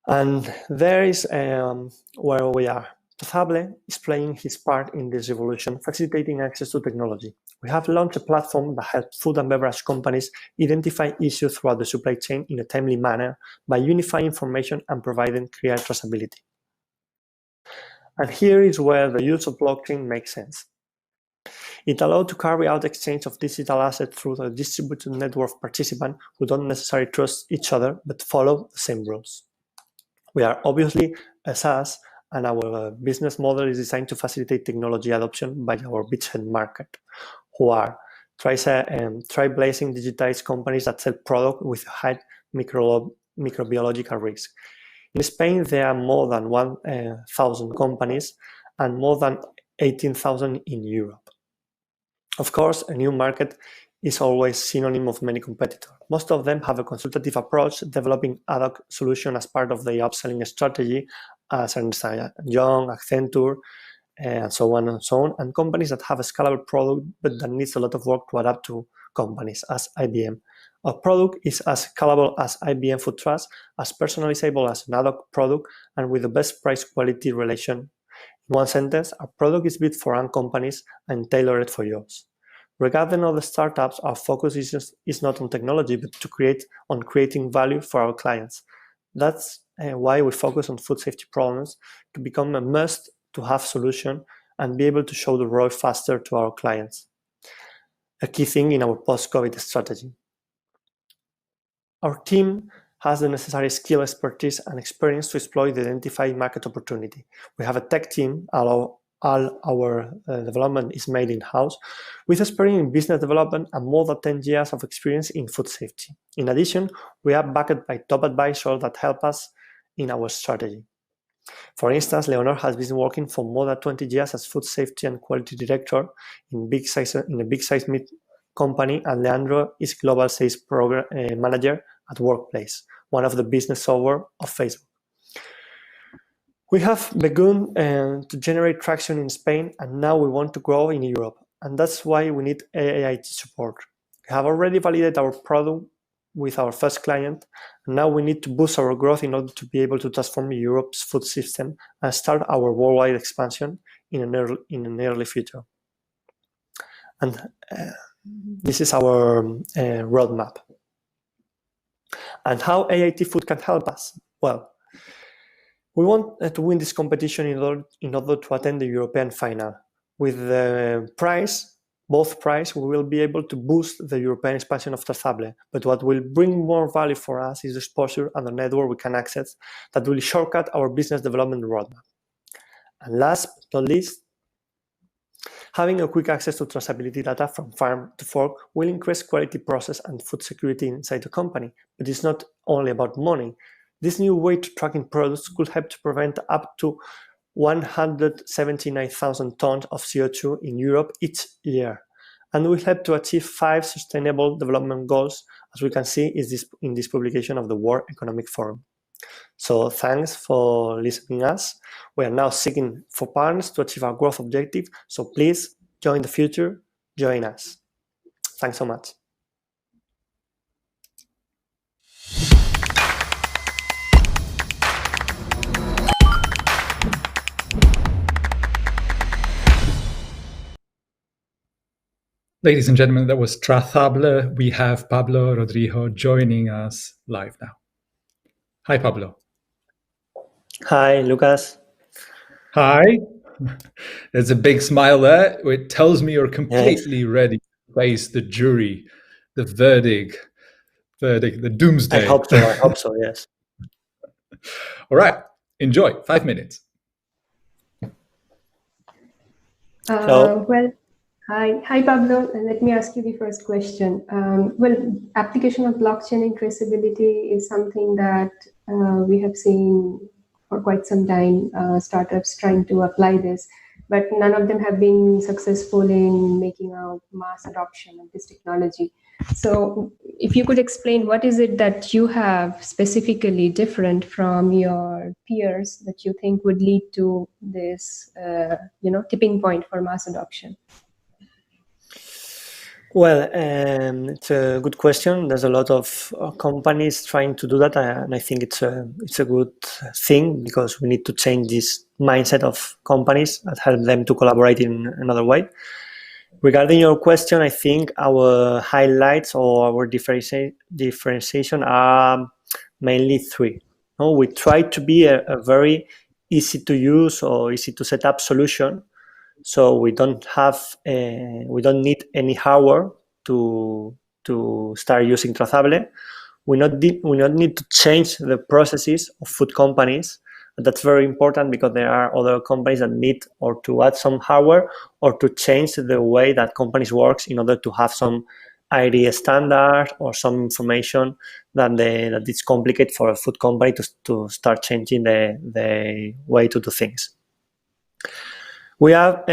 And there is where we are. Traceable is playing his part in this revolution, facilitating access to technology. We have launched a platform that helps food and beverage companies identify issues throughout the supply chain in a timely manner by unifying information and providing clear traceability. And here is where the use of blockchain makes sense. It allowed to carry out exchange of digital assets through a distributed network of participants who don't necessarily trust each other but follow the same rules. We are obviously a SaaS, and our business model is designed to facilitate technology adoption by our beachhead market, who are trailblazing digitized companies that sell products with high microbiological risk. In Spain, there are more than 1,000 companies and more than 18,000 in Europe. Of course, a new market is always synonym of many competitors. Most of them have a consultative approach, developing ad hoc solutions as part of their upselling strategy, as Ernst & Young, Accenture, and so on, and companies that have a scalable product but that needs a lot of work to adapt to companies, as IBM. Our product is as scalable as IBM Food Trust, as personalizable as an ad hoc product, and with the best price-quality relation. In one sentence, our product is built for run companies and tailored for yours. Regarding other startups, our focus is not on technology, but on creating value for our clients. That's why we focus on food safety problems to become a must-to-have solution and be able to show the road faster to our clients. A key thing in our post-COVID strategy. Our team has the necessary skill, expertise, and experience to exploit the identified market opportunity. We have a tech team. All our development is made in-house, with experience in business development and more than 10 years of experience in food safety. In addition, we are backed by top advisors that help us in our strategy. For instance, Leonor has been working for more than 20 years as food safety and quality director in a big-size meat company, and Leandro is global sales program manager at Workplace, one of the business software of Facebook. We have begun to generate traction in Spain, and now we want to grow in Europe, and that's why we need EIT support. We have already validated our product with our first client, and now we need to boost our growth in order to be able to transform Europe's food system and start our worldwide expansion in an early future. And this is our roadmap. And how EIT Food can help us? Well, we want to win this competition in order to attend the European final. With the both prize, we will be able to boost the European expansion of Traceable. But what will bring more value for us is the exposure and the network we can access that will shortcut our business development roadmap. And last but not least, having a quick access to traceability data from farm to fork will increase quality process and food security inside the company. But it's not only about money. This new way to tracking products could help to prevent up to 179,000 tons of CO2 in Europe each year, and will help to achieve 5 sustainable development goals, as we can see in this publication of the World Economic Forum. So thanks for listening to us. We are now seeking for partners to achieve our growth objective, so please join the future, join us. Thanks so much. Ladies and gentlemen, that was Traceable. We have Pablo Rodrigo joining us live now. Hi, Pablo. Hi, Lucas. Hi. There's a big smile there. It tells me you're completely ready to face the jury, the verdict, the doomsday. I hope so, yes. All right, enjoy. 5 minutes. Well, hi, Pablo. Let me ask you the first question. Application of blockchain in traceability is something that we have seen for quite some time, startups trying to apply this, but none of them have been successful in making a mass adoption of this technology. So if you could explain what is it that you have specifically different from your peers that you think would lead to this tipping point for mass adoption? Well, it's a good question. There's a lot of companies trying to do that, and I think it's a good thing because we need to change this mindset of companies and help them to collaborate in another way. Regarding your question, I think our highlights or our differentiation are mainly three. No, we try to be a very easy to use or easy to set up solution. So we don't need any hardware to start using Traceable. We not need to change the processes of food companies. That's very important because there are other companies that need or to add some hardware or to change the way that companies works in order to have some ID standard or some information that it's complicated for a food company to start changing the way to do things. We are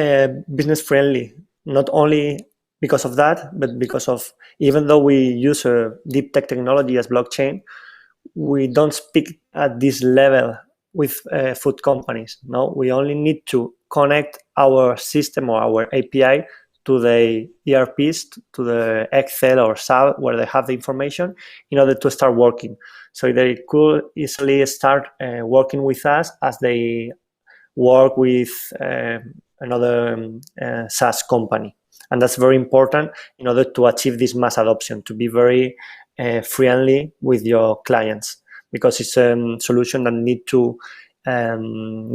business friendly, not only because of that, but because of, even though we use a deep tech technology as blockchain, we don't speak at this level with food companies. No, we only need to connect our system or our API to the ERPs, to the Excel or SAP where they have the information in order to start working. So they could easily start working with us as they work with another SaaS company. And that's very important in order to achieve this mass adoption, to be very friendly with your clients, because it's a solution that you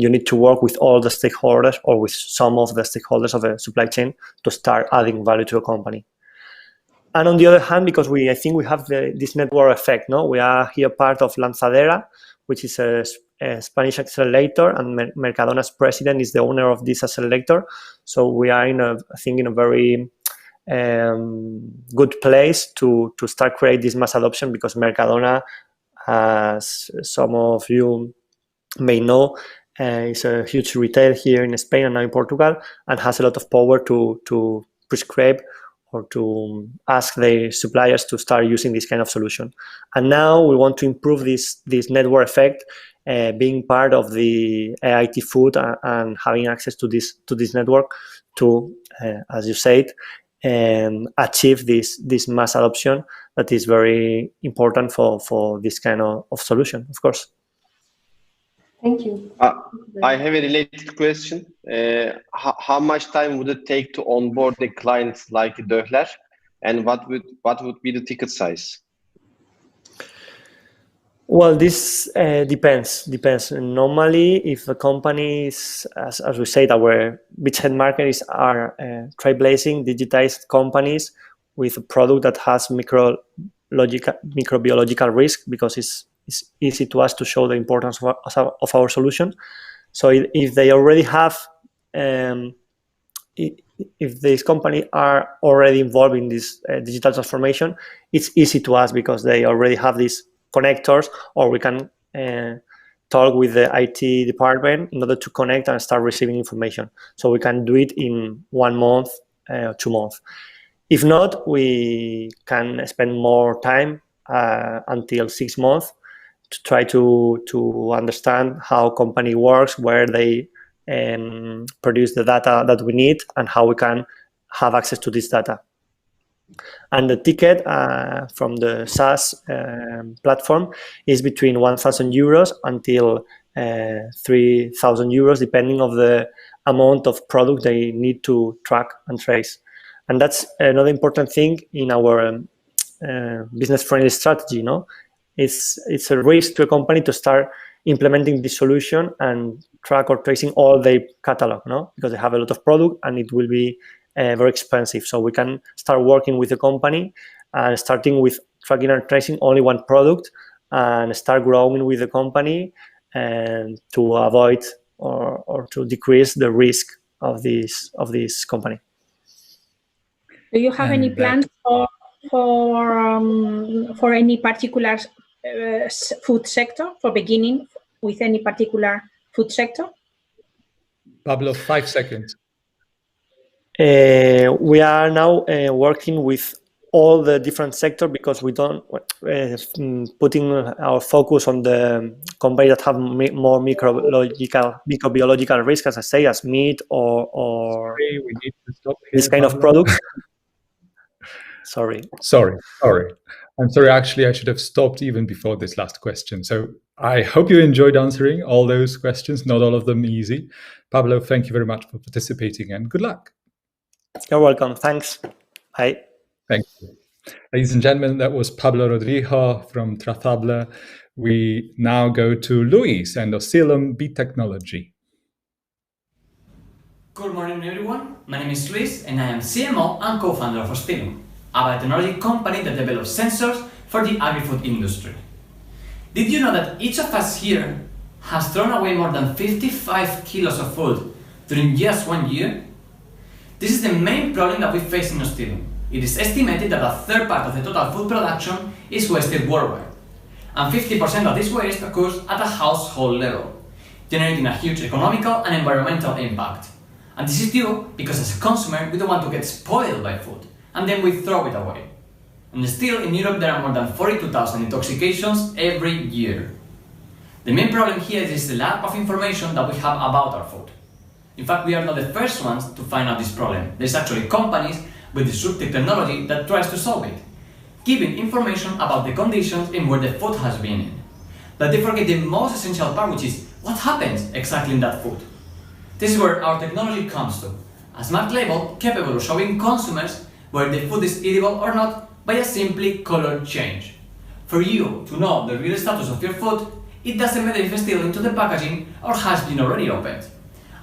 need to work with all the stakeholders or with some of the stakeholders of a supply chain to start adding value to a company. And on the other hand, because I think we have this network effect, no? We are here part of Lanzadera, which is a Spanish accelerator, and Mercadona's president is the owner of this accelerator. So we are in a very good place to start create this mass adoption, because Mercadona, as some of you may know, is a huge retail here in Spain and now in Portugal, and has a lot of power to prescribe or to ask their suppliers to start using this kind of solution. And now we want to improve this network effect, being part of the EIT Food and having access to this network to, as you said, achieve this mass adoption that is very important for this kind of solution, of course. Thank you. I have a related question. How much time would it take to onboard the clients like Deutsche, and what would be the ticket size? Well, this depends. Normally, if the companies, as we said, our beachhead markets are trailblazing, digitized companies with a product that has microbiological risk, because it's easy to us to show the importance of our solution. So if they already have, if these companies are already involved in this digital transformation, it's easy to us because they already have these connectors, or we can talk with the IT department in order to connect and start receiving information. So we can do it in 1 month, 2 months. If not, we can spend more time until 6 months to try to understand how company works, where they produce the data that we need, and how we can have access to this data. And the ticket from the SaaS platform is between 1,000 euros until 3,000 euros, depending on the amount of product they need to track and trace. And that's another important thing in our business-friendly strategy. No, it's a risk to a company to start implementing this solution and track or tracing all their catalog, no, because they have a lot of product and it will be very expensive. So we can start working with the company and starting with tracking and tracing only one product, and start growing with the company and to avoid or to decrease the risk of this company. Do you have any plans for any particular food sector, for beginning with any particular food sector? Pablo, 5 seconds. We are now working with all the different sectors, because we don't putting our focus on the companies that have more microbiological risk, as I say, as meat or Sorry, we need to stop this here, kind Pablo. of products. Sorry. Sorry. I'm sorry, actually, I should have stopped even before this last question. So I hope you enjoyed answering all those questions, not all of them easy. Pablo, thank you very much for participating and good luck. You're welcome. Thanks. Bye. Thank you. Ladies and gentlemen, that was Pablo Rodrigo from Traceable. We now go to Luis and Oscillum B-Technology. Good morning, everyone. My name is Luis, and I am CMO and co-founder of Oscillum, a biotechnology company that develops sensors for the agri-food industry. Did you know that each of us here has thrown away more than 55 kilos of food during just 1 year? This is the main problem that we face in Oscillum. It is estimated that a third part of the total food production is wasted worldwide, and 50% of this waste occurs at a household level, generating a huge economical and environmental impact. And this is due because as a consumer, we don't want to get spoiled by food, and then we throw it away. And still, in Europe, there are more than 42,000 intoxications every year. The main problem here is the lack of information that we have about our food. In fact, we are not the first ones to find out this problem. There's actually companies with disruptive technology that tries to solve it, giving information about the conditions in where the food has been in. But they forget the most essential part, which is what happens exactly in that food. This is where our technology comes to, a smart label capable of showing consumers where the food is edible or not by a simply color change. For you to know the real status of your food, it doesn't matter if it's still into the packaging or has been already opened.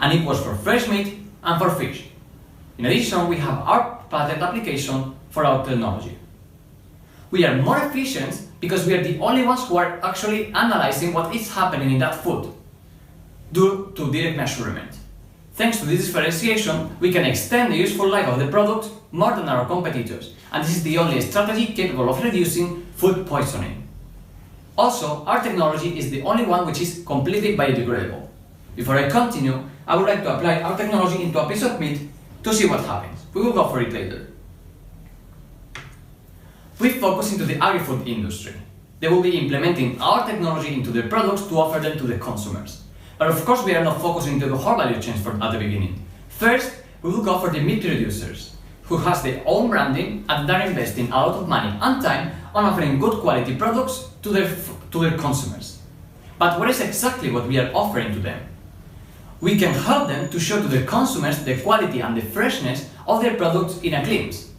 And it was for fresh meat and for fish. In addition, we have our patent application for our technology. We are more efficient because we are the only ones who are actually analyzing what is happening in that food due to direct measurement. Thanks to this differentiation, we can extend the useful life of the product more than our competitors, and this is the only strategy capable of reducing food poisoning. Also, our technology is the only one which is completely biodegradable. Before I continue, I would like to apply our technology into a piece of meat to see what happens. We will go for it later. We focus into the agri-food industry. They will be implementing our technology into their products to offer them to the consumers. But of course, we are not focusing into the whole value chain at the beginning. First, we will go for the meat producers, who has their own branding and they're investing a lot of money and time on offering good quality products to their consumers. But what is exactly what we are offering to them? We can help them to show to their consumers the quality and the freshness of their products in a glimpse.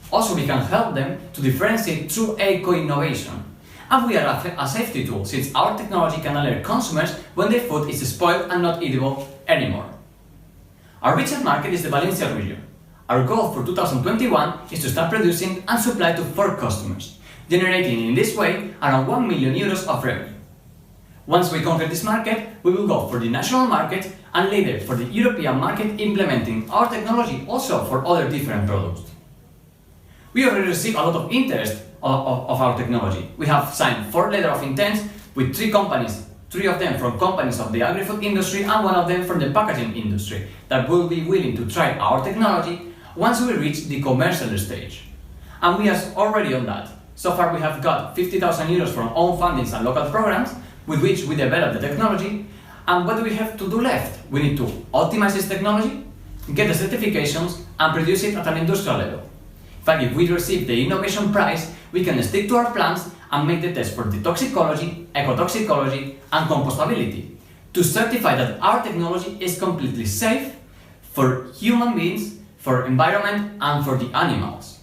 Also, we can help them to differentiate through eco-innovation. And we are a safety tool, since our technology can alert consumers when their food is spoiled and not edible anymore. Our Richard market is the Valencia region. Our goal for 2021 is to start producing and supply to 4 customers, generating in this way around 1 million euros of revenue. Once we conquer this market, we will go for the national market and later for the European market, implementing our technology also for other different products. We already received a lot of interest of our technology. We have signed 4 letters of intent with 3 companies, 3 of them from companies of the agri-food industry and 1 of them from the packaging industry that will be willing to try our technology once we reach the commercial stage. And we are already on that. So far we have got 50,000 euros from own fundings and local programs with which we develop the technology. And what do we have to do left? We need to optimize this technology, get the certifications and produce it at an industrial level. In fact, if we receive the innovation prize, we can stick to our plans and make the test for the toxicology, ecotoxicology and compostability to certify that our technology is completely safe for human beings, for environment and for the animals.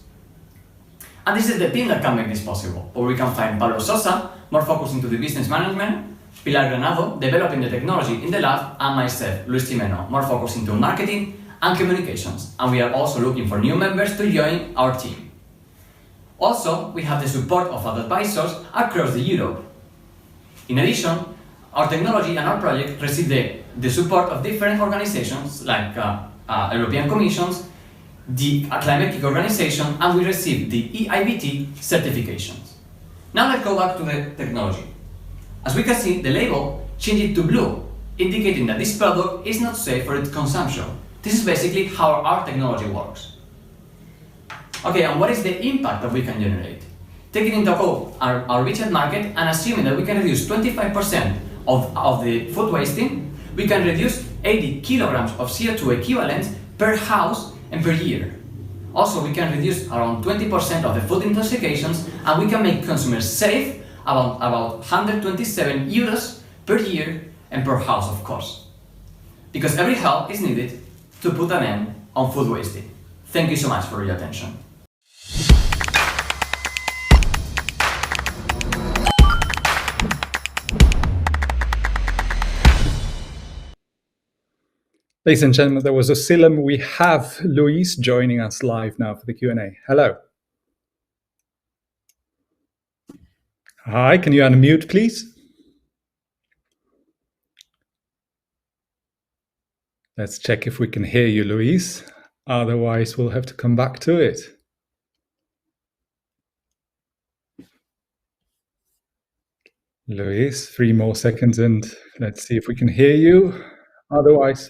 And this is the team that can make this possible, where we can find Pablo Sosa, more focused into the business management, Pilar Granado, developing the technology in the lab, and myself, Luis Jimeno, more focused into marketing and communications. And we are also looking for new members to join our team. Also, we have the support of other advisors across Europe. In addition, our technology and our project receive the support of different organizations like European Commissions, the Climatic Organization, and we received the EIT certifications. Now let's go back to the technology. As we can see, the label changed to blue, indicating that this product is not safe for its consumption. This is basically how our technology works. Okay, and what is the impact that we can generate? Taking into account our Richard market and assuming that we can reduce 25% of the food wasting, we can reduce 80 kilograms of CO2 equivalent per house and per year. Also, we can reduce around 20% of the food intoxications, and we can make consumers save about 127 euros per year and per house, of course. Because every help is needed to put an end on food wasting. Thank you so much for your attention. Ladies and gentlemen, there was Oscillum. We have Luis joining us live now for the Q&A. Hello. Hi, can you unmute, please? Let's check if we can hear you, Luis. Otherwise, we'll have to come back to it. Luis, 3 more seconds and let's see if we can hear you. Otherwise,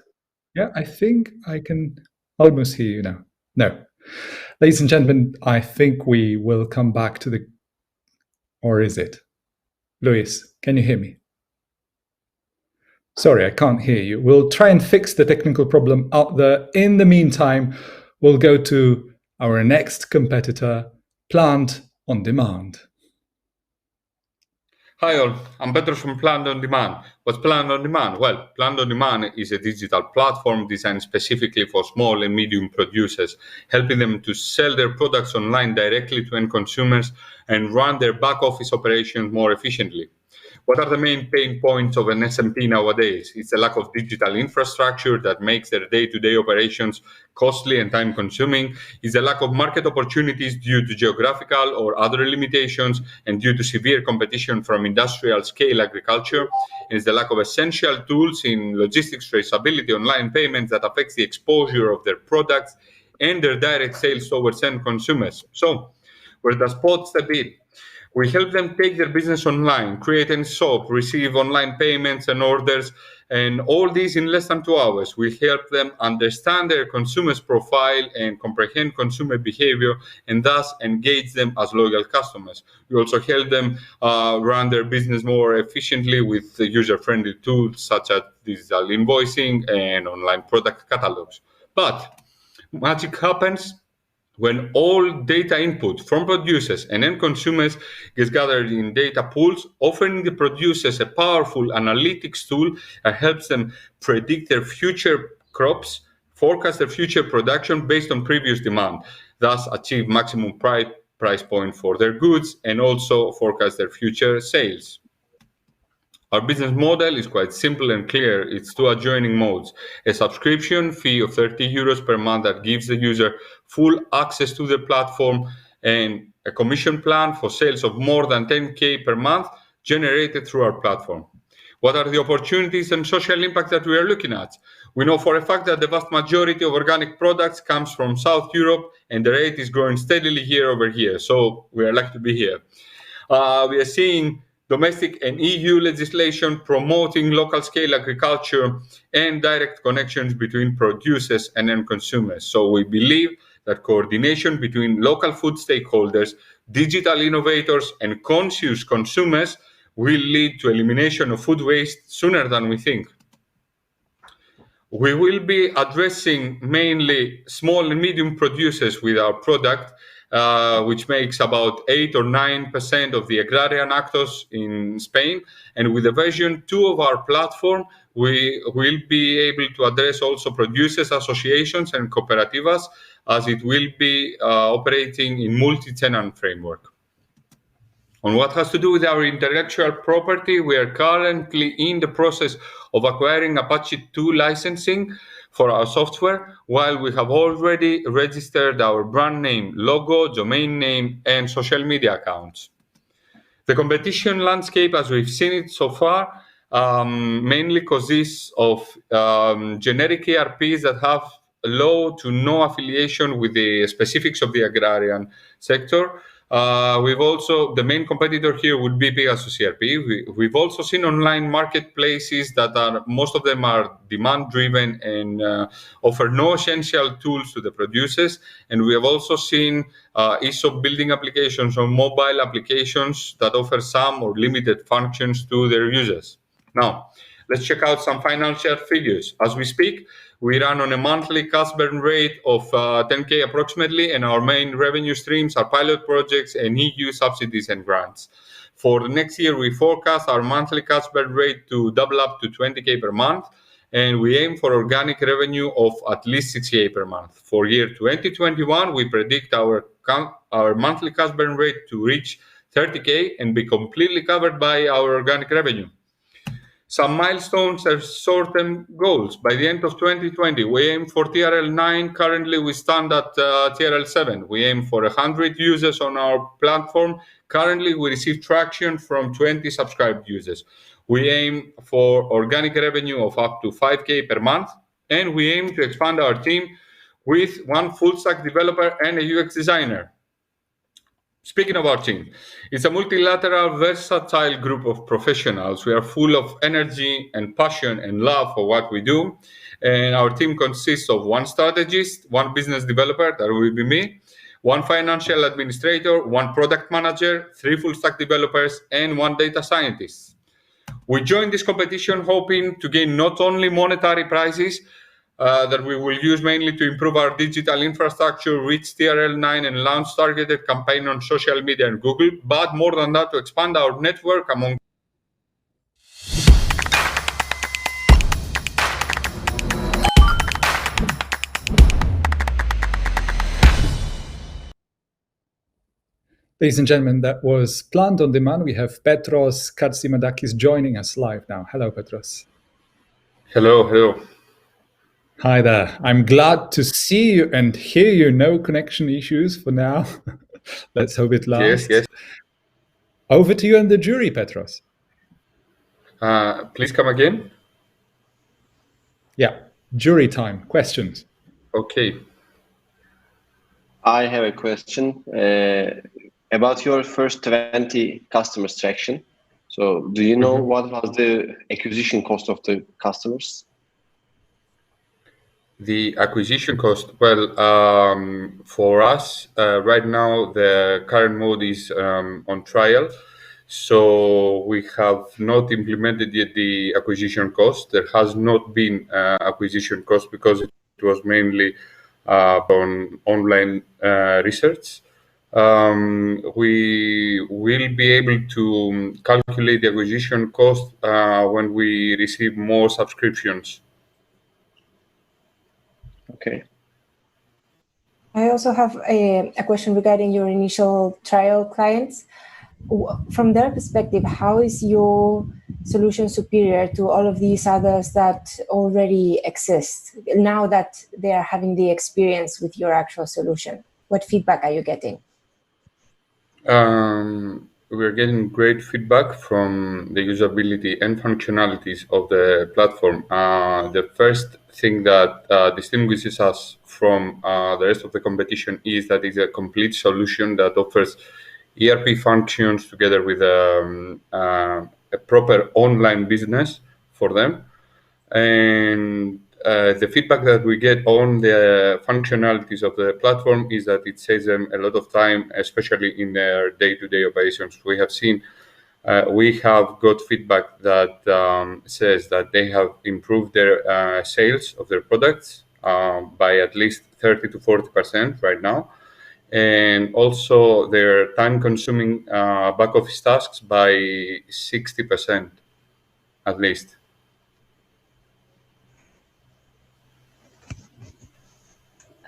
yeah, I think I can almost hear you now. No. Ladies and gentlemen, I think we will come back to the... Or is it? Luis, can you hear me? Sorry, I can't hear you. We'll try and fix the technical problem out there. In the meantime, we'll go to our next competitor, Plant on Demand. Hi all, I'm Petros from Plant on Demand. What's Plant on Demand? Well, Plant on Demand is a digital platform designed specifically for small and medium producers, helping them to sell their products online directly to end consumers and run their back office operations more efficiently. What are the main pain points of an SMP nowadays? It's a lack of digital infrastructure that makes their day-to-day operations costly and time-consuming. It's a lack of market opportunities due to geographical or other limitations and due to severe competition from industrial-scale agriculture. And it's the lack of essential tools in logistics, traceability, online payments that affects the exposure of their products and their direct sales towards end consumers. So, where does Pod step in? We help them take their business online, create a shop, receive online payments and orders, and all these in less than 2 hours. We help them understand their consumers' profile and comprehend consumer behavior, and thus engage them as loyal customers. We also help them run their business more efficiently with user-friendly tools such as digital invoicing and online product catalogs. But magic happens when all data input from producers and end consumers gets gathered in data pools, offering the producers a powerful analytics tool that helps them predict their future crops, forecast their future production based on previous demand, thus achieve maximum price point for their goods and also forecast their future sales. Our business model is quite simple and clear. It's 2 adjoining modes: a subscription fee of 30 euros per month that gives the user full access to the platform, and a commission plan for sales of more than 10K per month generated through our platform. What are the opportunities and social impact that we are looking at? We know for a fact that the vast majority of organic products comes from South Europe, and the rate is growing steadily year over year. So we are lucky to be here. We are seeing domestic and EU legislation promoting local scale agriculture and direct connections between producers and end consumers. So we believe that coordination between local food stakeholders, digital innovators, and conscious consumers will lead to elimination of food waste sooner than we think. We will be addressing mainly small and medium producers with our product, which makes about 8 or 9% of the agrarian actors in Spain. And with the version 2 of our platform, we will be able to address also producers, associations, and cooperativas, as it will be operating in multi-tenant framework. On what has to do with our intellectual property, we are currently in the process of acquiring Apache 2 licensing for our software, while we have already registered our brand name, logo, domain name, and social media accounts. The competition landscape, as we've seen it so far, mainly consists of generic ERPs that have low to no affiliation with the specifics of the agrarian sector. We've also, the main competitor here would be Pegasus ERP. We've also seen online marketplaces that are, most of them are demand driven and offer no essential tools to the producers. And we have also seen e-shop building applications or mobile applications that offer some or limited functions to their users. Now, let's check out some financial figures. As we speak, we run on a monthly cash burn rate of 10K approximately, and our main revenue streams are pilot projects and EU subsidies and grants. For the next year, we forecast our monthly cash burn rate to double up to 20K per month, and we aim for organic revenue of at least 6K per month. For year 2021, we predict our monthly cash burn rate to reach 30K and be completely covered by our organic revenue. Some milestones are short-term goals. By the end of 2020, we aim for TRL 9. Currently, we stand at TRL 7. We aim for 100 users on our platform. Currently, we receive traction from 20 subscribed users. We aim for organic revenue of up to 5K per month, and we aim to expand our team with one full-stack developer and a UX designer. Speaking of our team, it's a multilateral, versatile group of professionals. We are full of energy and passion and love for what we do. And our team consists of one strategist, one business developer, that will be me, one financial administrator, one product manager, 3 full-stack developers, and 1 data scientist. We joined this competition hoping to gain not only monetary prizes, that we will use mainly to improve our digital infrastructure, reach TRL 9 and launch targeted campaign on social media and Google, but more than that, to expand our network among Ladies and gentlemen, that was Planned on Demand. We have Petros Katsimadakis joining us live now. Hello, Petros. Hello. Hi there. I'm glad to see you and hear you. No connection issues for now. Let's hope it lasts. Yes. Over to you and the jury, Petros. Please come again. Yeah, jury time. Questions. Okay. I have a question about your first 20 customers traction. So do you know what was the acquisition cost of the customers? The acquisition cost, well, for us, right now, the current mode is on trial. So we have not implemented yet the acquisition cost. There has not been acquisition cost because it was mainly on online research. We will be able to calculate the acquisition cost when we receive more subscriptions. Okay. I also have a question regarding your initial trial clients. From their perspective, how is your solution superior to all of these others that already exist now that they are having the experience with your actual solution? What feedback are you getting? We're getting great feedback from the usability and functionalities of the platform. The first thing that distinguishes us from the rest of the competition is that it's a complete solution that offers ERP functions together with a proper online business for them. And the feedback that we get on the functionalities of the platform is that it saves them a lot of time, especially in their day-to-day operations. We have got feedback that says that they have improved their sales of their products by at least 30 to 40% right now, and also their time-consuming back office tasks by 60% at least.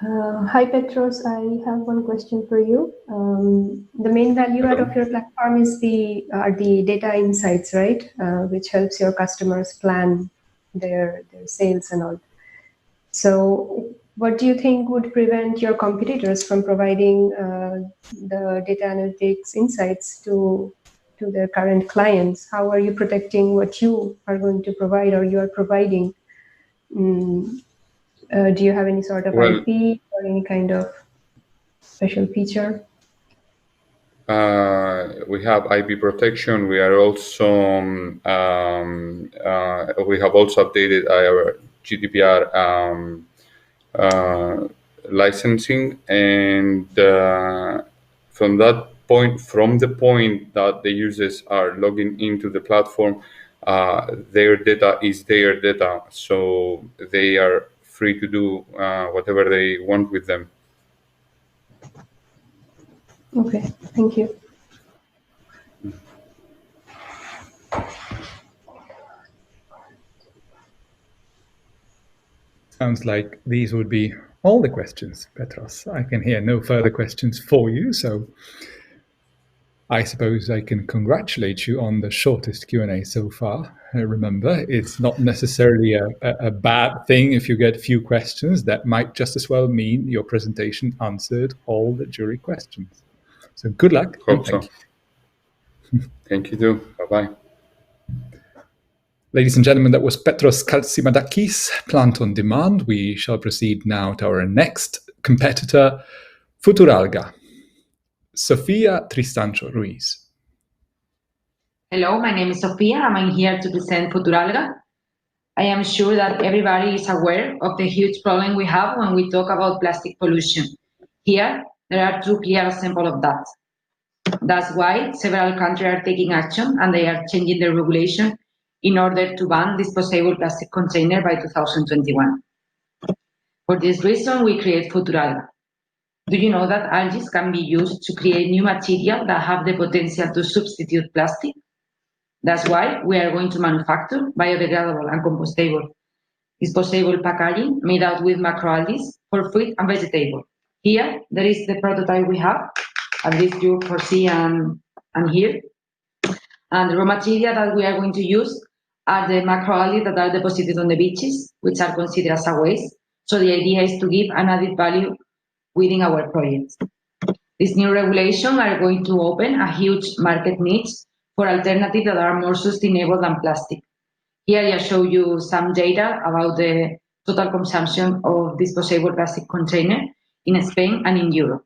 Hi Petros, I have one question for you. The main value add of your platform is the data insights, right? Which helps your customers plan their sales and all. So what do you think would prevent your competitors from providing the data analytics insights to their current clients? How are you protecting what you are going to provide or you are providing? Do you have any sort of IP or any kind of special feature? We have IP protection. We are also we have also updated our GDPR licensing, and from the point that the users are logging into the platform, their data is their data, so they are free to do whatever they want with them. Okay, thank you. Sounds like these would be all the questions, Petros. I can hear no further questions for you, so I suppose I can congratulate you on the shortest Q&A so far. Remember, it's not necessarily a bad thing if you get few questions. That might just as well mean your presentation answered all the jury questions. So good luck. Hope so. Thank you too. Bye-bye. Ladies and gentlemen, that was Petros Kaltsimadakis, Plant on Demand. We shall proceed now to our next competitor, Footeralga. Sofia Tristancho Ruiz. Hello, my name is Sofia. I'm here to present Footeralga. I am sure that everybody is aware of the huge problem we have when we talk about plastic pollution. Here, there are two clear examples of that. That's why several countries are taking action and they are changing their regulation in order to ban disposable plastic container by 2021. For this reason, we create Footeralga. Do you know that algae can be used to create new material that have the potential to substitute plastic? That's why we are going to manufacture biodegradable and compostable disposable packaging made out with macroalgae for fruit and vegetable. Here, there is the prototype we have, at least you foresee and here. And the raw material that we are going to use are the macroalgae that are deposited on the beaches, which are considered as a waste. So the idea is to give an added value within our project. This new regulation are going to open a huge market niche for alternatives that are more sustainable than plastic. Here I show you some data about the total consumption of disposable plastic container in Spain and in Europe.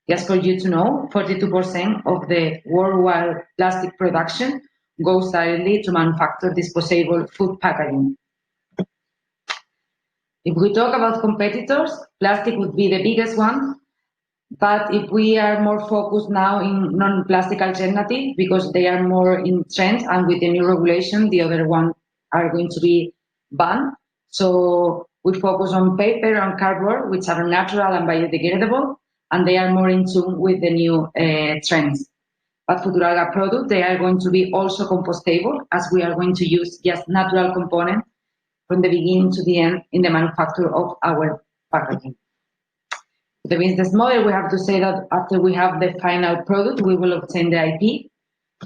Just for you to know, 42% of the worldwide plastic production goes directly to manufacture disposable food packaging. If we talk about competitors, plastic would be the biggest one. But if we are more focused now in non-plastic alternatives, because they are more in trend, and with the new regulation, the other one are going to be banned. So we focus on paper and cardboard, which are natural and biodegradable, and they are more in tune with the new trends. But Footeralga products, they are going to be also compostable, as we are going to use just natural components from the beginning to the end in the manufacture of our packaging. The business model, we have to say that after we have the final product, we will obtain the IP.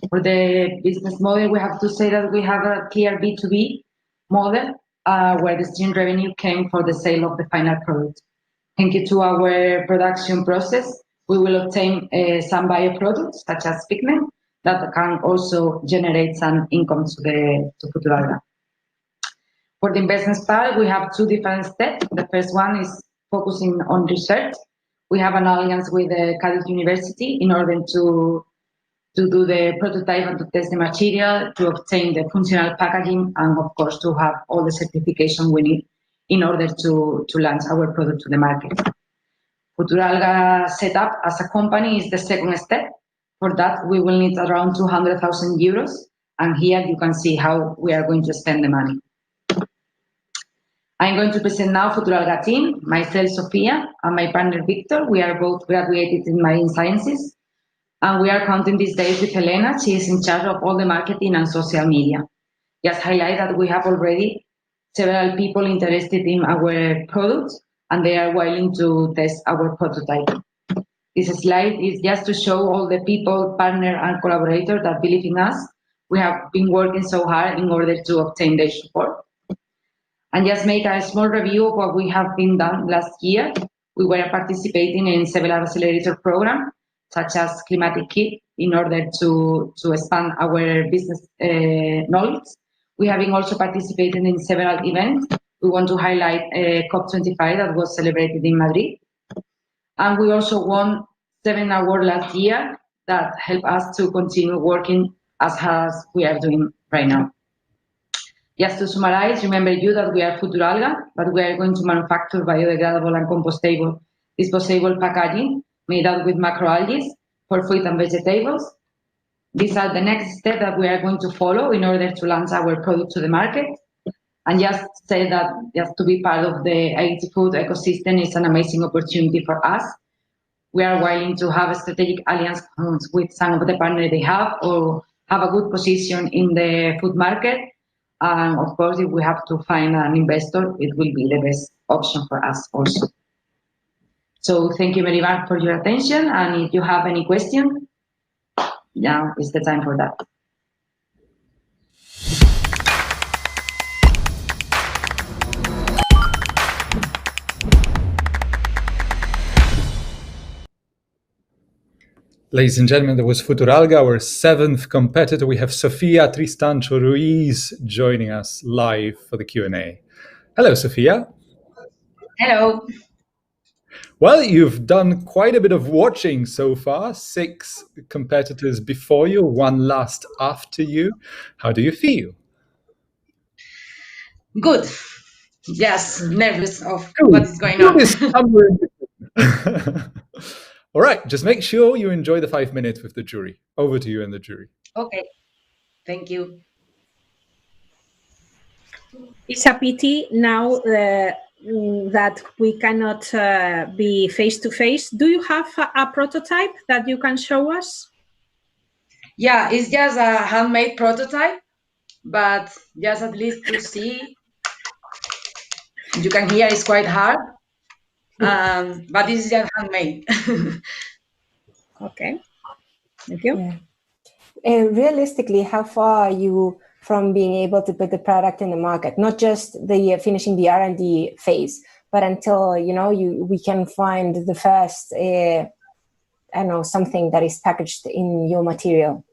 For the business model, we have to say that we have a clear B2B model where the stream revenue came for the sale of the final product. Thank you to our production process, we will obtain some bioproducts such as pigment that can also generate some income to Footeralga. For the investment part, we have two different steps. The first one is focusing on research. We have an alliance with Cardiff University in order to do the prototype and to test the material, to obtain the functional packaging, and of course to have all the certification we need in order to launch our product to the market. Footeralga setup as a company is the second step. For that, we will need around 200,000 euros. And here you can see how we are going to spend the money. I'm going to present now Footeralga team, myself, Sofia, and my partner, Victor. We are both graduated in marine sciences. And we are counting these days with Elena. She is in charge of all the marketing and social media. Just highlight that we have already several people interested in our products, and they are willing to test our prototype. This slide is just to show all the people, partner, and collaborators that believe in us. We have been working so hard in order to obtain their support. And just make a small review of what we have been done last year. We were participating in several accelerator programs, such as Climatic Kit, in order to expand our business knowledge. We have been also participating in several events. We want to highlight COP25 that was celebrated in Madrid. And we also won 7 awards last year that help us to continue working as hard as we are doing right now. Just to summarize, remember you that we are Footeralga, but we are going to manufacture biodegradable and compostable disposable packaging made out with macroalgae for fruit and vegetables. these are the next steps that we are going to follow in order to launch our product to the market. And just say that just to be part of the EIT Food ecosystem is an amazing opportunity for us. We are willing to have a strategic alliance with some of the partners they have, or have a good position in the food market. And of course, if we have to find an investor, it will be the best option for us also. So thank you very much for your attention. And if you have any question, now is the time for that. Ladies and gentlemen, that was Footeralga, our 7th competitor. We have Sofia Tristancho Ruiz joining us live for the Q&A. Hello, Sofia. Hello. Well, you've done quite a bit of watching so far. 6 competitors before you, 1 last after you. How do you feel? Good. Yes, nervous of what is going on. All right, just make sure you enjoy the 5 minutes with the jury. Over to you and the jury. Okay, thank you. It's a pity now that we cannot be face-to-face. Do you have a prototype that you can show us? Yeah, it's just a handmade prototype, but just at least to see. You can hear it's quite hard, but this is just handmade. Okay, thank you. Yeah. And realistically, how far are you from being able to put the product in the market? Not just the finishing the R&D phase, but until we can find the first, something that is packaged in your material.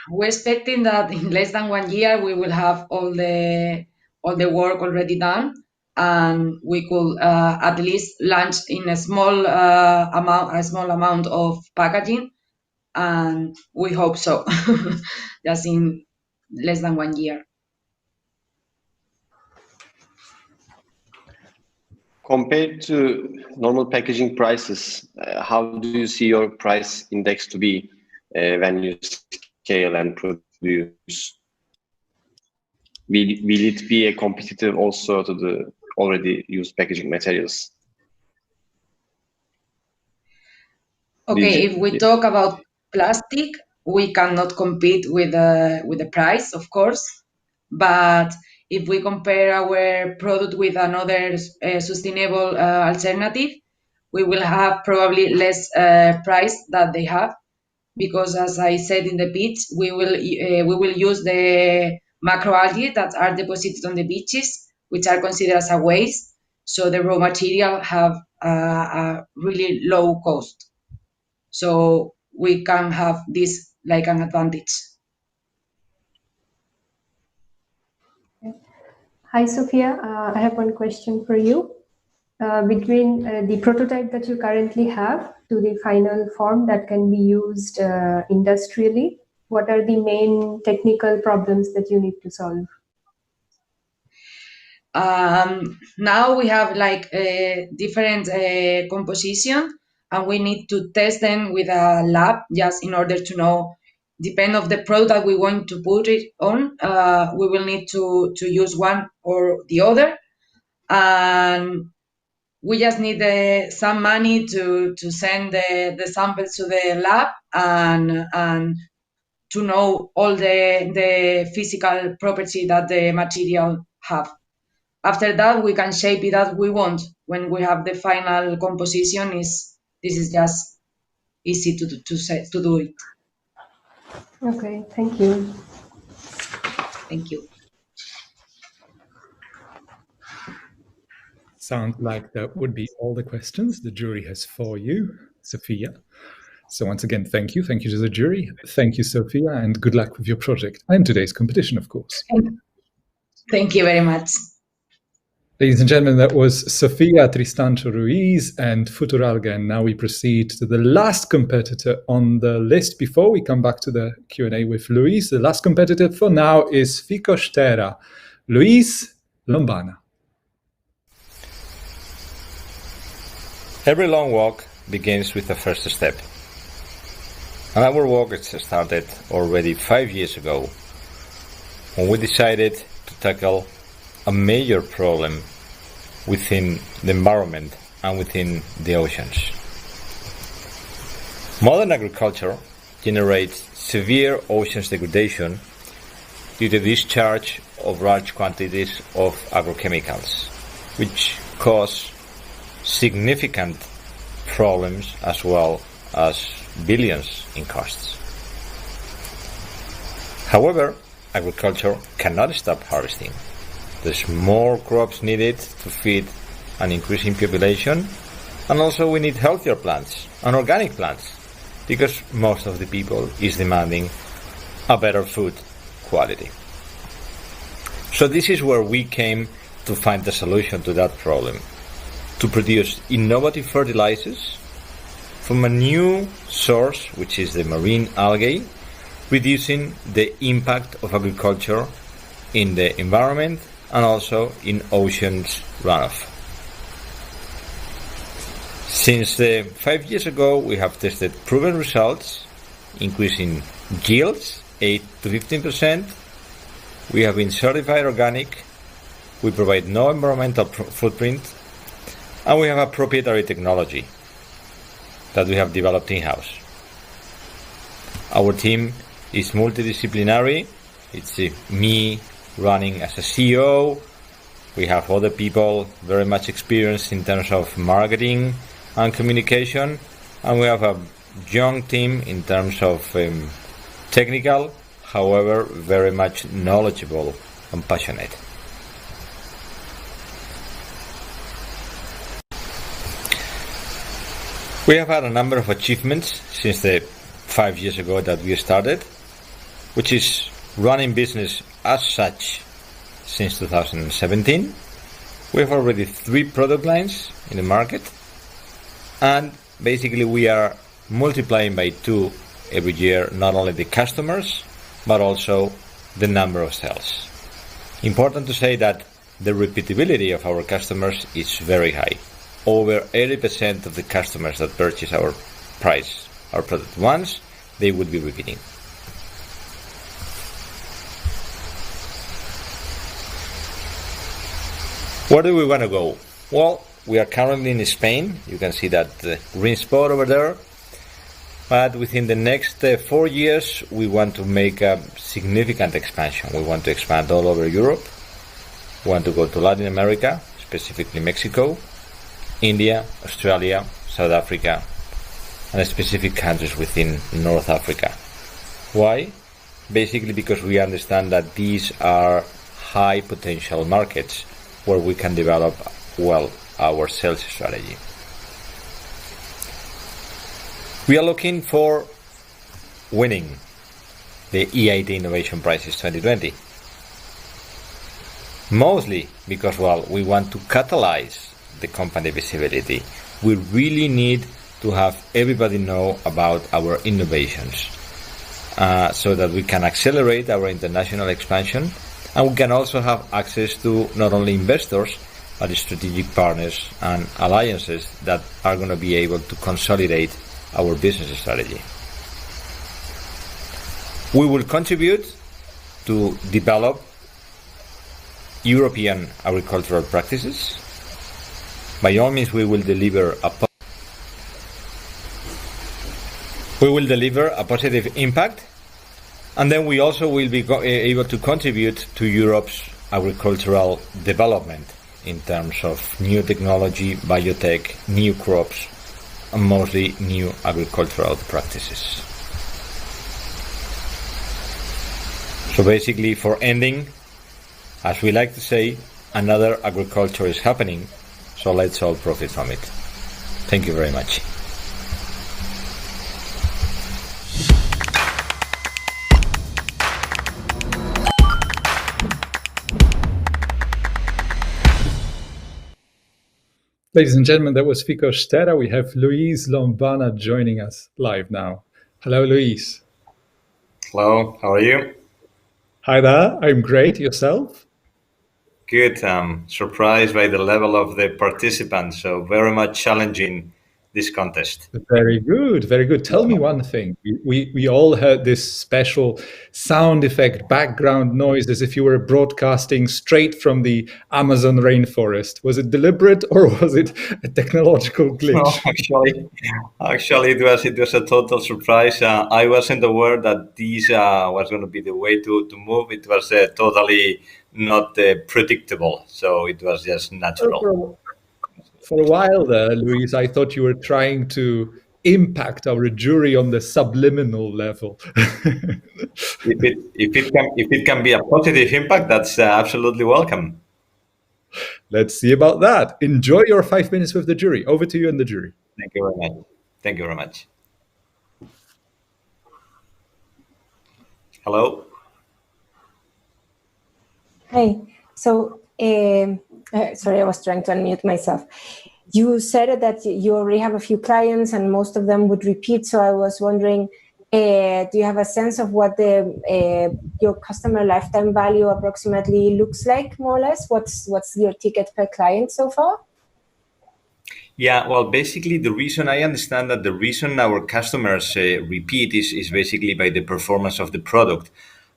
We're expecting that in less than 1 year we will have all the work already done, and we could at least launch in a small amount of packaging, and we hope so. Just in less than 1 year. Compared to normal packaging prices, how do you see your price index to be when you scale and produce? Will it be a competitive also to the already used packaging materials? Okay, if we talk about plastic, we cannot compete with the price, of course. But if we compare our product with another sustainable alternative, we will have probably less price that they have, because as I said in the pitch, we will use the macroalgae that are deposited on the beaches, which are considered as a waste. So the raw material have a really low cost. So we can have this like an advantage. Hi, Sophia. I have one question for you. Between the prototype that you currently have to the final form that can be used industrially, what are the main technical problems that you need to solve? Now we have like a different composition, and we need to test them with a lab just in order to know, depend of the product that we want to put it on, we will need to use one or the other. And we just need some money to send the samples to the lab and to know all the physical property that the material have. After that, we can shape it as we want. When we have the final composition, this is just easy to do it. Okay, thank you. Thank you. Sounds like that would be all the questions the jury has for you, Sophia. So once again, thank you. Thank you to the jury. Thank you, Sophia, and good luck with your project and today's competition, of course. Thank you very much. Ladies and gentlemen, that was Sofia Tristancho Ruiz and Footeralga. And now we proceed to the last competitor on the list. Before we come back to the Q&A with Luis, the last competitor for now is VikarStela, Luis Lombana. Every long walk begins with a first step. And our work started already 5 years ago, when we decided to tackle a major problem within the environment and within the oceans. Modern agriculture generates severe oceans degradation due to discharge of large quantities of agrochemicals, which cause significant problems as well as billions in costs. However, agriculture cannot stop harvesting. There's more crops needed to feed an increasing population, and also we need healthier plants and organic plants, because most of the people is demanding a better food quality. So this is where we came to find the solution to that problem, to produce innovative fertilizers from a new source, which is the marine algae, reducing the impact of agriculture in the environment and also in oceans runoff. Since 5 years ago, we have tested proven results, increasing yields 8 to 15%. We have been certified organic. We provide no environmental footprint, and we have a proprietary technology that we have developed in-house. Our team is multidisciplinary. It's me running as a CEO. We have other people very much experienced in terms of marketing and communication, and we have a young team in terms of technical, however, very much knowledgeable and passionate. We have had a number of achievements since the 5 years ago that we started, which is running business as such since 2017. We have already 3 product lines in the market, and basically we are multiplying by 2 every year, not only the customers, but also the number of sales. Important to say that the repeatability of our customers is very high. Over 80% of the customers that purchase our product once, they would be repeating. Where do we want to go? Well, we are currently in Spain. You can see that green spot over there. But within the next 4 years, we want to make a significant expansion. We want to expand all over Europe. We want to go to Latin America, specifically Mexico, India, Australia, South Africa, and specific countries within North Africa. Why? Basically because we understand that these are high potential markets where we can develop well our sales strategy. We are looking for winning the EIT Innovation Prizes 2020. Mostly because, well, we want to catalyze the company visibility. We really need to have everybody know about our innovations so that we can accelerate our international expansion, and we can also have access to not only investors but strategic partners and alliances that are going to be able to consolidate our business strategy. We will contribute to develop European agricultural practices. By all means, we will deliver a positive impact, and then we also will be able to contribute to Europe's agricultural development in terms of new technology, biotech, new crops, and mostly new agricultural practices. So basically, for ending, as we like to say, another agriculture is happening, so let's all profit from it. Thank you very much. Ladies and gentlemen, that was VikarStela. We have Luis Lombana joining us live now. Hello, Luis. Hello, how are you? Hi there, I'm great. Yourself? Good. I'm surprised by the level of the participants, so very much challenging this contest. Very good, very good. Tell me one thing. We all heard this special sound effect, background noise, as if you were broadcasting straight from the Amazon rainforest. Was it deliberate or was it a technological glitch? No, actually, it was a total surprise. I wasn't aware that this was going to be the way to move. It was totally not predictable, so it was just natural. For a while there, Luis, I thought you were trying to impact our jury on the subliminal level. if it can be a positive impact, that's absolutely welcome. Let's see about that. Enjoy your 5 minutes with the jury. Over to you and the jury. Thank you very much. Thank you very much. Hello. Hey, so sorry, I was trying to unmute myself. You said that you already have a few clients and most of them would repeat. So I was wondering, do you have a sense of what your customer lifetime value approximately looks like, more or less? What's your ticket per client so far? Yeah, well, basically I understand that the reason our customers repeat is basically by the performance of the product.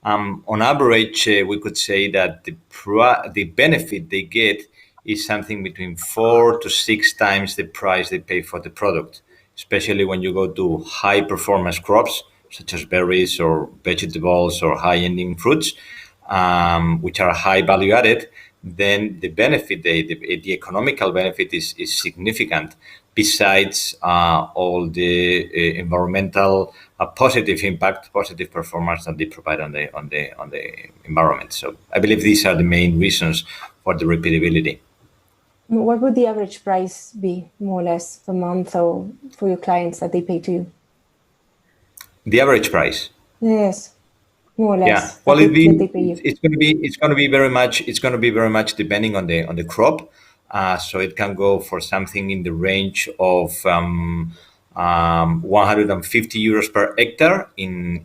On average, we could say that the benefit they get is something between 4 to 6 times the price they pay for the product, especially when you go to high performance crops such as berries or vegetables or high ending fruits, which are high value added. Then the benefit, the economical benefit is significant. Besides all the environmental positive impact, positive performance that they provide on the environment. So I believe these are the main reasons for the repeatability. What would the average price be, more or less, per month or for your clients that they pay to you? The average price. Yes. More or less. Yeah, well, it's going to be very much depending on the crop. So it can go for something in the range of 150 euros per hectare in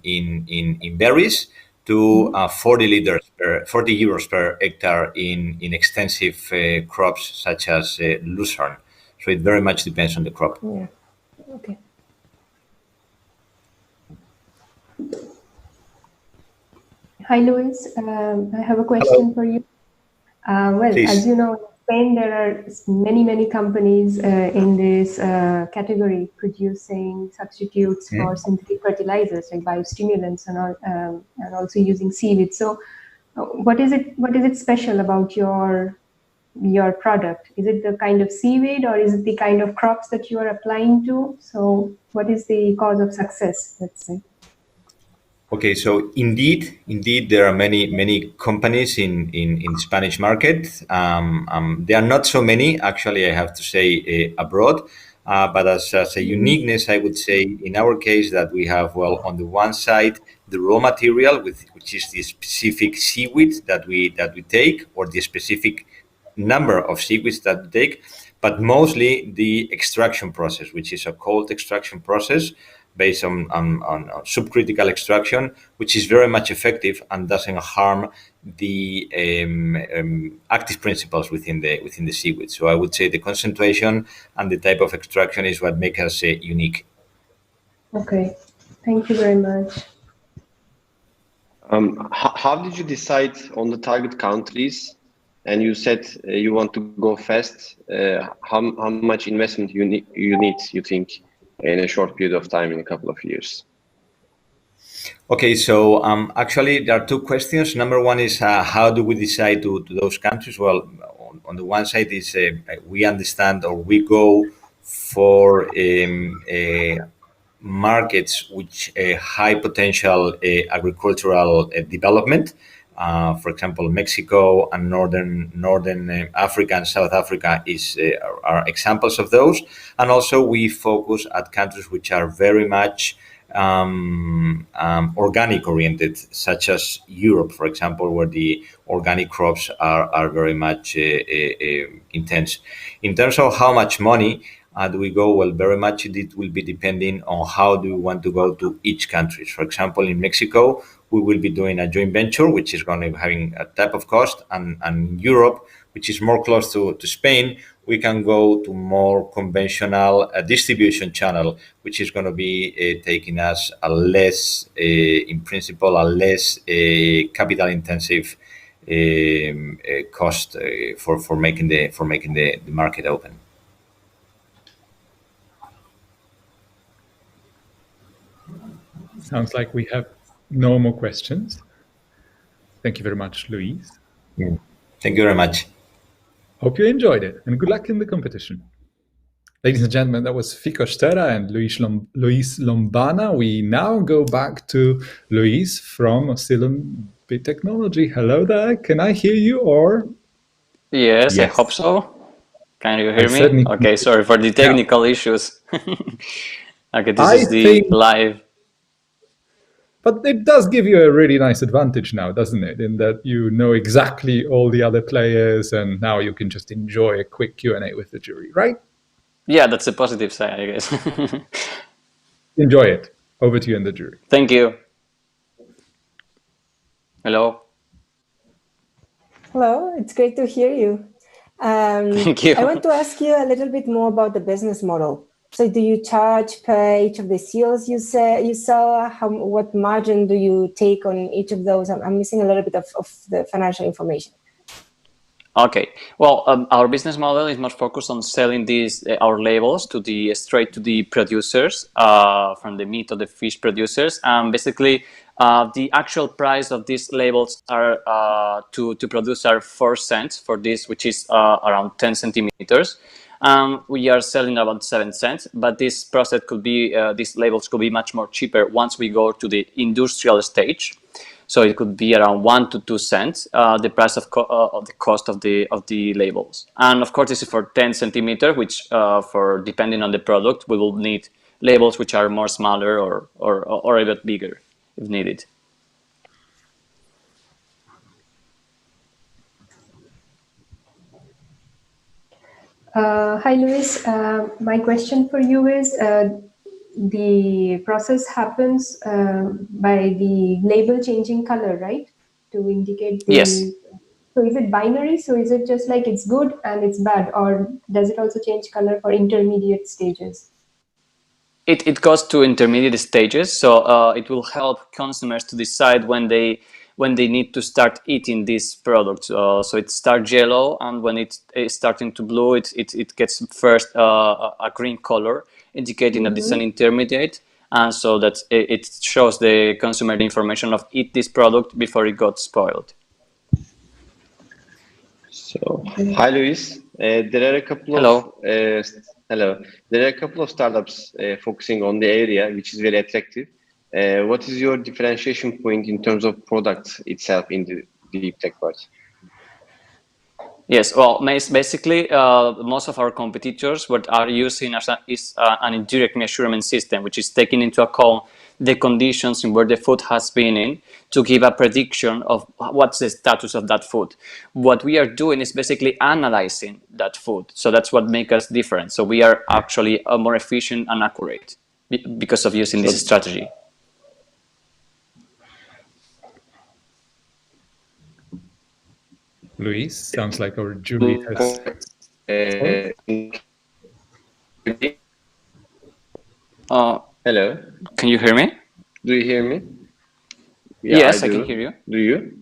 berries to 40 euros per hectare in extensive crops such as lucerne. So it very much depends on the crop. Yeah. Okay. Hi, Luis. I have a question for you. Please. As you know, in Spain, there are many companies in this category producing substitutes for synthetic fertilizers like biostimulants and also using seaweed. So, what is it special about your product? Is it the kind of seaweed or is it the kind of crops that you are applying to? So, what is the cause of success, let's say? Okay, so indeed, there are many companies in the Spanish market. There are not so many, actually, I have to say, abroad. But as a uniqueness, I would say, in our case, that we have, well, on the one side, the raw material, which is the specific seaweed that we take, or the specific number of seaweeds that we take, but mostly the extraction process, which is a cold extraction process based on subcritical extraction, which is very much effective and doesn't harm the active principles within the seaweed. So I would say the concentration and the type of extraction is what makes us unique. Okay, thank you very much. How did you decide on the target countries? And you said you want to go fast. How much investment you need, you think, in a short period of time, in a couple of years? Okay, so actually there are two questions. Number one is how do we decide to those countries? Well, on the one side is we understand, or we go for markets which high potential agricultural development. For example, Mexico and Northern Africa and South Africa are examples of those. And also we focus at countries which are very much organic oriented, such as Europe, for example, where the organic crops are very much intense. In terms of how much money do we go? Well, very much it will be depending on how do we want to go to each country. For example, in Mexico, we will be doing a joint venture, which is going to be having a type of cost, and Europe, which is more close to Spain, we can go to more conventional distribution channel, which is going to be taking us a less, in principle, a less capital intensive cost for making the market open. Sounds like we have no more questions. Thank you very much, Luis. Thank you very much. Hope you enjoyed it, and good luck in the competition. Ladies and gentlemen, that was VikarStela and Luis Lombana. We now go back to Luis from Oscillum Biotechnology. Hello there. Can I hear you, or? Yes, I hope so. Can you hear me? certainly Okay, sorry for the technical issues. Okay, this is the live. But it does give you a really nice advantage now, doesn't it? In that you know exactly all the other players, and now you can just enjoy a quick Q&A with the jury, right? Yeah, that's a positive side, I guess. Enjoy it. Over to you and the jury. Thank you. Hello. Hello, it's great to hear you. Thank you. I want to ask you a little bit more about the business model. So do you charge per each of the seals you saw? What margin do you take on each of those? I'm missing a little bit of the financial information. Okay. Well, our business model is much focused on selling these our labels straight to the producers from the meat or the fish producers. Basically, the actual price of these labels are to produce are 4 cents for this, which is around 10 centimeters. We are selling about 7 cents, but this process could be these labels could be much more cheaper once we go to the industrial stage. So it could be around 1 to 2 cents, the price of the cost of the labels. And of course, this is for 10 centimeter, which for depending on the product, we will need labels which are more smaller or a bit bigger if needed. Hi, Luis. My question for you is, the process happens by the label changing color, right? To indicate the... Yes. So is it binary? So is it just like it's good and it's bad? Or does it also change color for intermediate stages? It goes to intermediate stages. So it will help consumers to decide when they need to start eating this product. So it starts yellow, and when it's starting to blue, it gets first a green color, indicating that it's an intermediate, and so that it shows the consumer the information of eat this product before it got spoiled. So, hi, Luis. There are a couple Hello. of hello. There are a couple of startups focusing on the area, which is very attractive. What is your differentiation point in terms of product itself in the deep tech part? Yes, well, basically, most of our competitors, what are using is an indirect measurement system, which is taking into account the conditions in where the food has been in to give a prediction of what's the status of that food. What we are doing is basically analyzing that food. So that's what makes us different. So we are actually more efficient and accurate because of using this strategy. Luis, sounds like our jury has... Hello. Can you hear me? Do you hear me? Yeah, yes, I can hear you. Do you?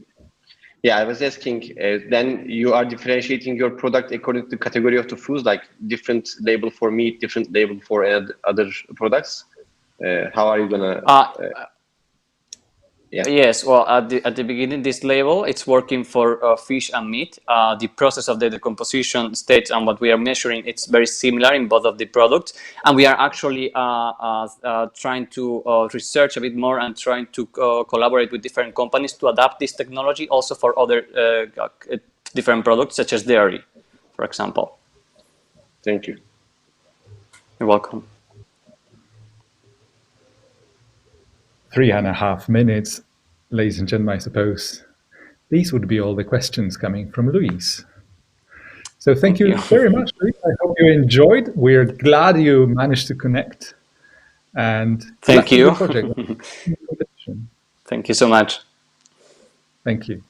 Yeah, I was asking, then you are differentiating your product according to the category of the foods, like different label for meat, different label for other products. How are you gonna... Yeah. Yes, well, at the beginning, this label, it's working for fish and meat. The process of the decomposition stage and what we are measuring, it's very similar in both of the products. And we are actually trying to research a bit more and trying to collaborate with different companies to adapt this technology also for other different products, such as dairy, for example. Thank you. You're welcome. 3.5 minutes. Ladies and gentlemen, I suppose these would be all the questions coming from Luis. So thank you very much, Luis. I hope you enjoyed. We're glad you managed to connect. And thank you. Project. Thank you so much. Thank you.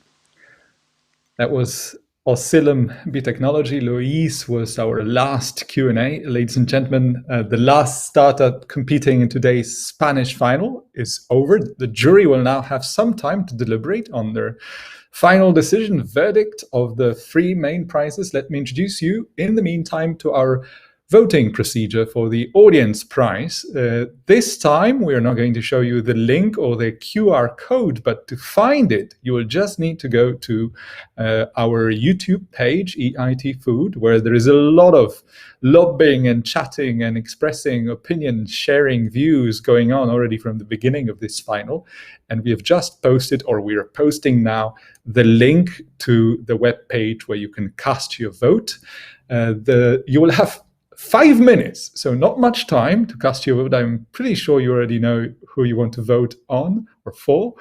That was Oscillum Biotechnology. Luis was our last Q&A. Ladies and gentlemen, the last startup competing in today's Spanish final is over. The jury will now have some time to deliberate on their final decision verdict of the 3 main prizes. Let me introduce you, in the meantime, to our voting procedure for the audience prize. This time, we are not going to show you the link or the QR code, but to find it, you will just need to go to our YouTube page, EIT Food, where there is a lot of lobbying and chatting and expressing opinions, sharing views going on already from the beginning of this final. And we have just posted, or we are posting now, the link to the web page where you can cast your vote. You will have 5 minutes, so not much time to cast your vote. I'm pretty sure you already know who you want to vote on or for.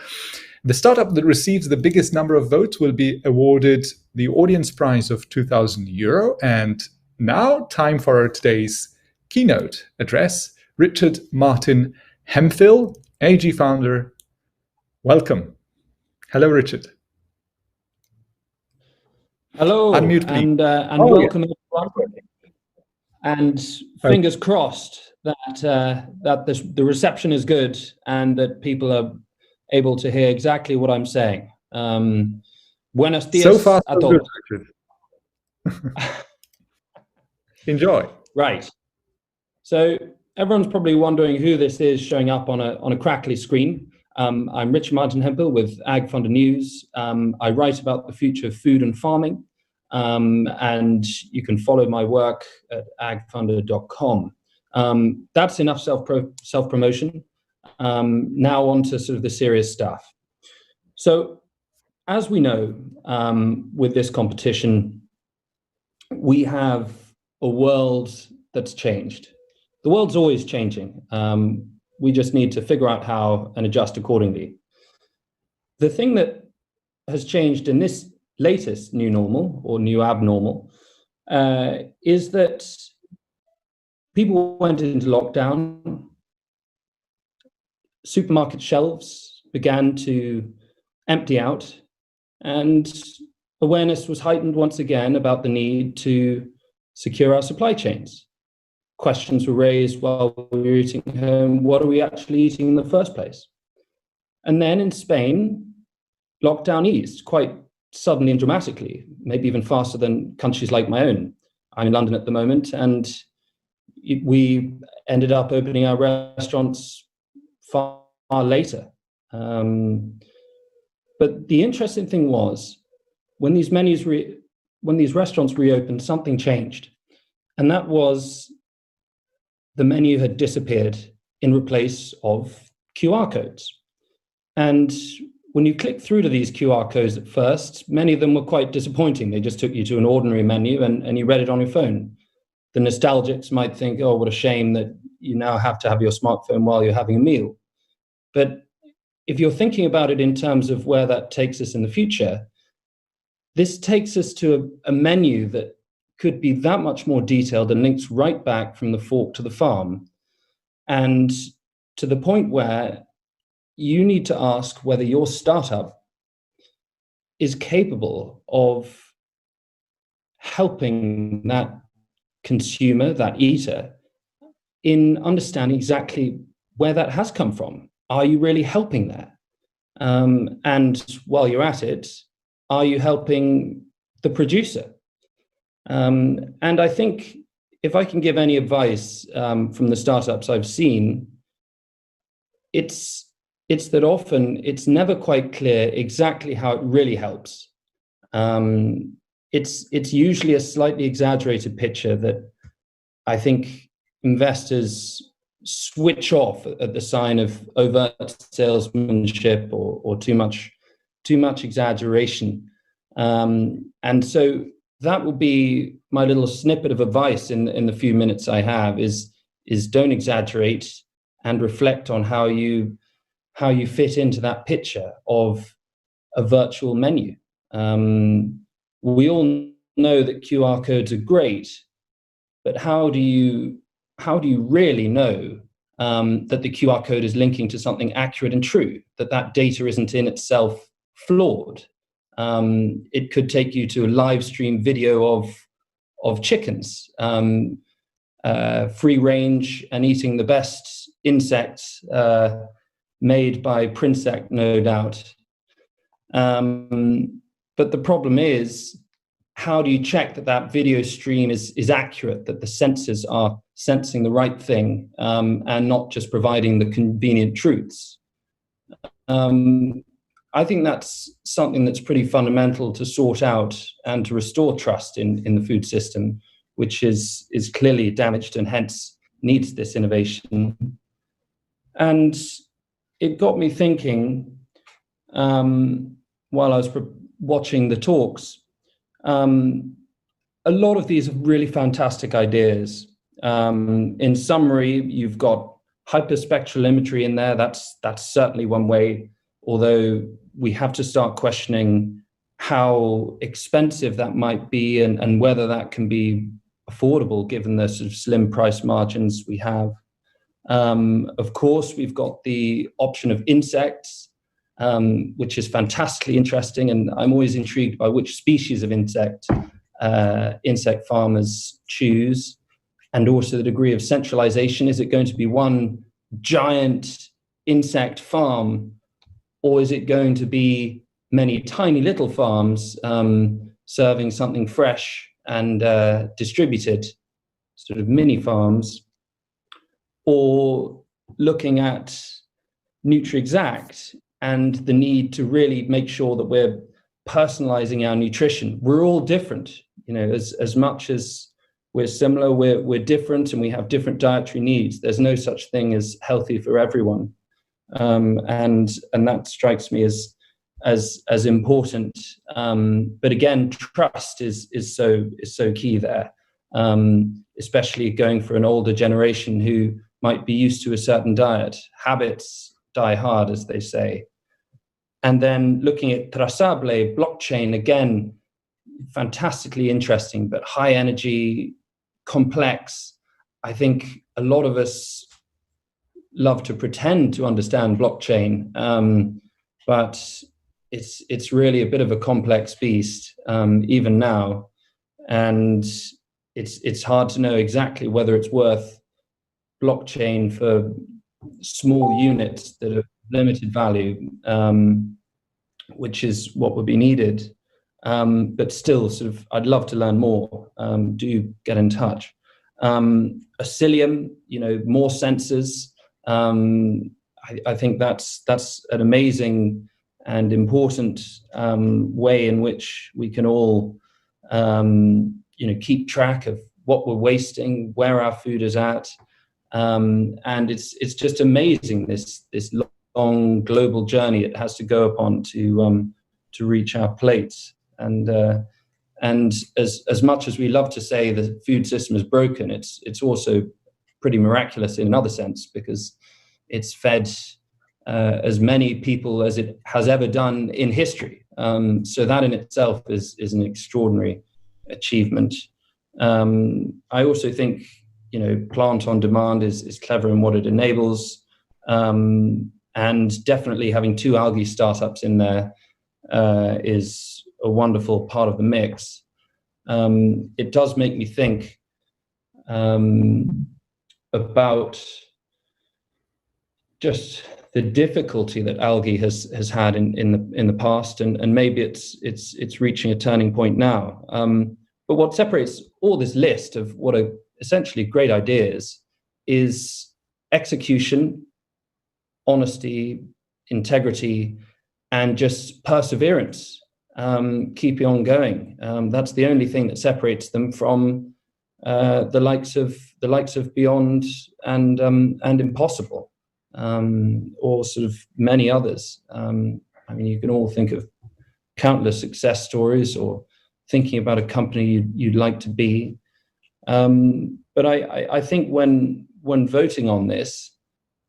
The startup that receives the biggest number of votes will be awarded the audience prize of €2,000. And now, time for today's keynote address. Richard Martyn Hemphill, AG founder. Welcome. Hello, Richard. Hello, Unmute, please. and welcome everyone. And fingers crossed that the reception is good and that people are able to hear exactly what I'm saying. Buenos dias so far, a so todos. good, Richard. Enjoy. Right. So everyone's probably wondering who this is showing up on a crackly screen. I'm Richard Martyn Hemphill with Agfunder News. I write about the future of food and farming. And you can follow my work at agfunder.com. That's enough self-promotion. Now on to sort of the serious stuff. So as we know, with this competition, we have a world that's changed. The world's always changing. We just need to figure out how and adjust accordingly. The thing that has changed in this latest new normal or new abnormal is that people went into lockdown, supermarket shelves began to empty out, and awareness was heightened once again about the need to secure our supply chains. Questions were raised while we were eating home, what are we actually eating in the first place? And then in Spain, lockdown eased quite suddenly and dramatically, maybe even faster than countries like my own. I'm in London at the moment, and we ended up opening our restaurants far later. But the interesting thing was, when these restaurants reopened, something changed, and that was the menu had disappeared in replace of QR codes. And when you click through to these QR codes at first, many of them were quite disappointing. They just took you to an ordinary menu and you read it on your phone. The nostalgics might think, oh, what a shame that you now have to have your smartphone while you're having a meal. But if you're thinking about it in terms of where that takes us in the future, this takes us to a menu that could be that much more detailed and links right back from the fork to the farm. And to the point where you need to ask whether your startup is capable of helping that consumer, that eater, in understanding exactly where that has come from. Are you really helping there? And while you're at it, are you helping the producer? And I think if I can give any advice from the startups I've seen, it's that often it's never quite clear exactly how it really helps. It's usually a slightly exaggerated picture that I think investors switch off at the sign of overt salesmanship or too much exaggeration. And so that will be my little snippet of advice in the few minutes I have is don't exaggerate and reflect on how you fit into that picture of a virtual menu. We all know that QR codes are great, but how do you really know that the QR code is linking to something accurate and true, that data isn't in itself flawed. It could take you to a live stream video of chickens, free range and eating the best insects made by Princeact, no doubt. But the problem is, how do you check that video stream is accurate, that the sensors are sensing the right thing, and not just providing the convenient truths? I think that's something that's pretty fundamental to sort out and to restore trust in the food system, which is clearly damaged and hence needs this innovation. And it got me thinking, while I was watching the talks, a lot of these are really fantastic ideas. In summary, you've got hyperspectral in there. That's certainly one way, although we have to start questioning how expensive that might be and whether that can be affordable given the sort of slim price margins we have. Of course, we've got the option of insects, which is fantastically interesting, and I'm always intrigued by which species of insect farmers choose, and also the degree of centralization. Is it going to be one giant insect farm, or is it going to be many tiny little farms serving something fresh and distributed, sort of mini farms? Or looking at NutriExact and the need to really make sure that we're personalizing our nutrition. We're all different, as much as we're similar, we're different, and we have different dietary needs. There's no such thing as healthy for everyone. And that strikes me as important. But again, trust is so key there, especially going for an older generation who might be used to a certain diet. Habits die hard, as they say. And then looking at Traceable, blockchain, again, fantastically interesting, but high energy, complex. I think a lot of us love to pretend to understand blockchain, but it's really a bit of a complex beast, even now. And it's hard to know exactly whether it's worth blockchain for small units that are limited value, which is what would be needed. But still, sort of, I'd love to learn more. Do get in touch. Asilium, more sensors. I think that's an amazing and important way in which we can all, keep track of what we're wasting, where our food is at. And it's just amazing, this long global journey it has to go upon to reach our plates. And as much as we love to say the food system is broken, it's also pretty miraculous in another sense, because it's fed as many people as it has ever done in history. So that in itself is an extraordinary achievement. I also think plant on demand is clever in what it enables, and definitely having 2 algae startups in there is a wonderful part of the mix. It does make me think about just the difficulty that algae has had in the past, and maybe it's reaching a turning point now. But what separates all this list of what are essentially great ideas is execution, honesty, integrity, and just perseverance, keeping on going. That's the only thing that separates them from the likes of Beyond and Impossible, or sort of many others. You can all think of countless success stories, or thinking about a company you'd like to be. But I think when voting on this,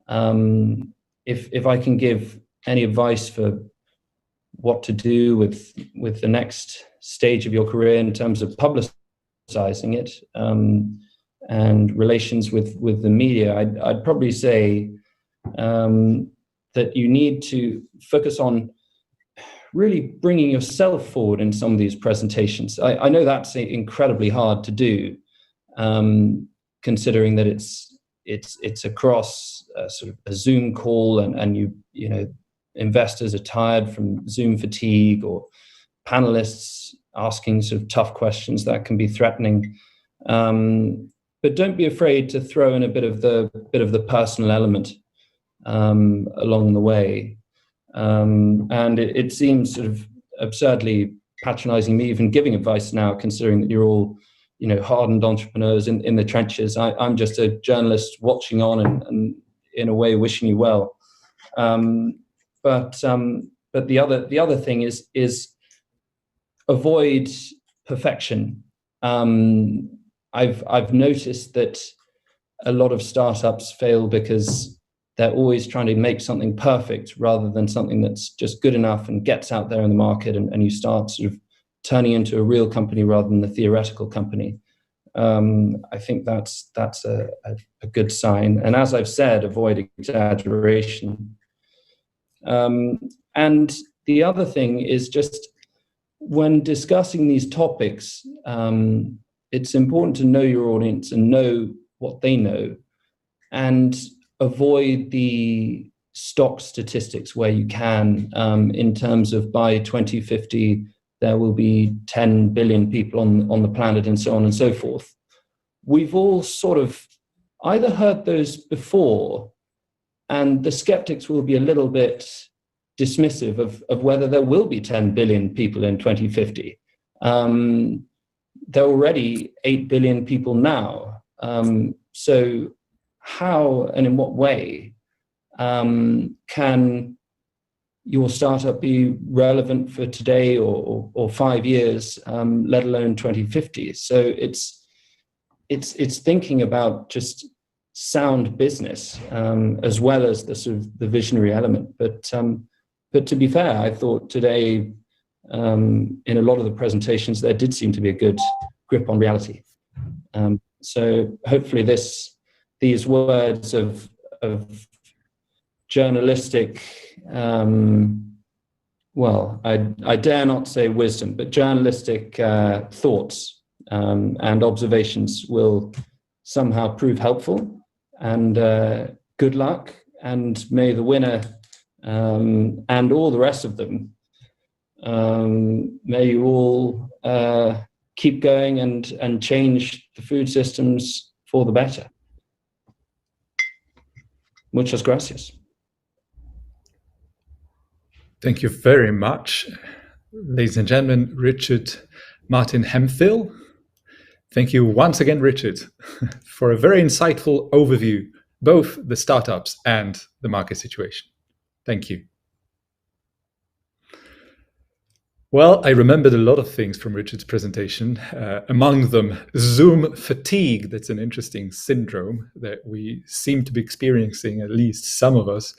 if I can give any advice for what to do with the next stage of your career in terms of publicizing it, and relations with the media, I'd probably say that you need to focus on really bringing yourself forward in some of these presentations. I know that's incredibly hard to do, considering that it's across sort of a Zoom call, and you know, investors are tired from Zoom fatigue, or panelists asking sort of tough questions that can be threatening. But don't be afraid to throw in a bit of the personal element along the way. And it seems sort of absurdly patronizing me even giving advice now, considering that you're all, you know, hardened entrepreneurs in the trenches. I'm just a journalist watching on and in a way wishing you well. But the other thing is avoid perfection. I've noticed that a lot of startups fail because they're always trying to make something perfect rather than something that's just good enough and gets out there in the market, and you start sort of turning into a real company rather than the theoretical company. I think that's a good sign. And as I've said, avoid exaggeration. And the other thing is just when discussing these topics, it's important to know your audience and know what they know, and avoid the stock statistics where you can, in terms of by 2050, there will be 10 billion people on the planet and so on and so forth. We've all sort of either heard those before, and the skeptics will be a little bit dismissive of whether there will be 10 billion people in 2050. There are already 8 billion people now. So how and in what way can your startup be relevant for today or 5 years, let alone 2050? So it's thinking about just sound business, as well as the sort of the visionary element. But to be fair, I thought today, in a lot of the presentations, there did seem to be a good grip on reality. So hopefully these words of journalistic, well, I dare not say wisdom, but journalistic thoughts and observations will somehow prove helpful. And good luck, and may the winner and all the rest of them, may you all keep going and change the food systems for the better. Muchas gracias. Thank you very much, ladies and gentlemen. Richard Martyn Hemphill. Thank you once again, Richard, for a very insightful overview, both the startups and the market situation. Thank you. Well, I remembered a lot of things from Richard's presentation, among them Zoom fatigue. That's an interesting syndrome that we seem to be experiencing, at least some of us,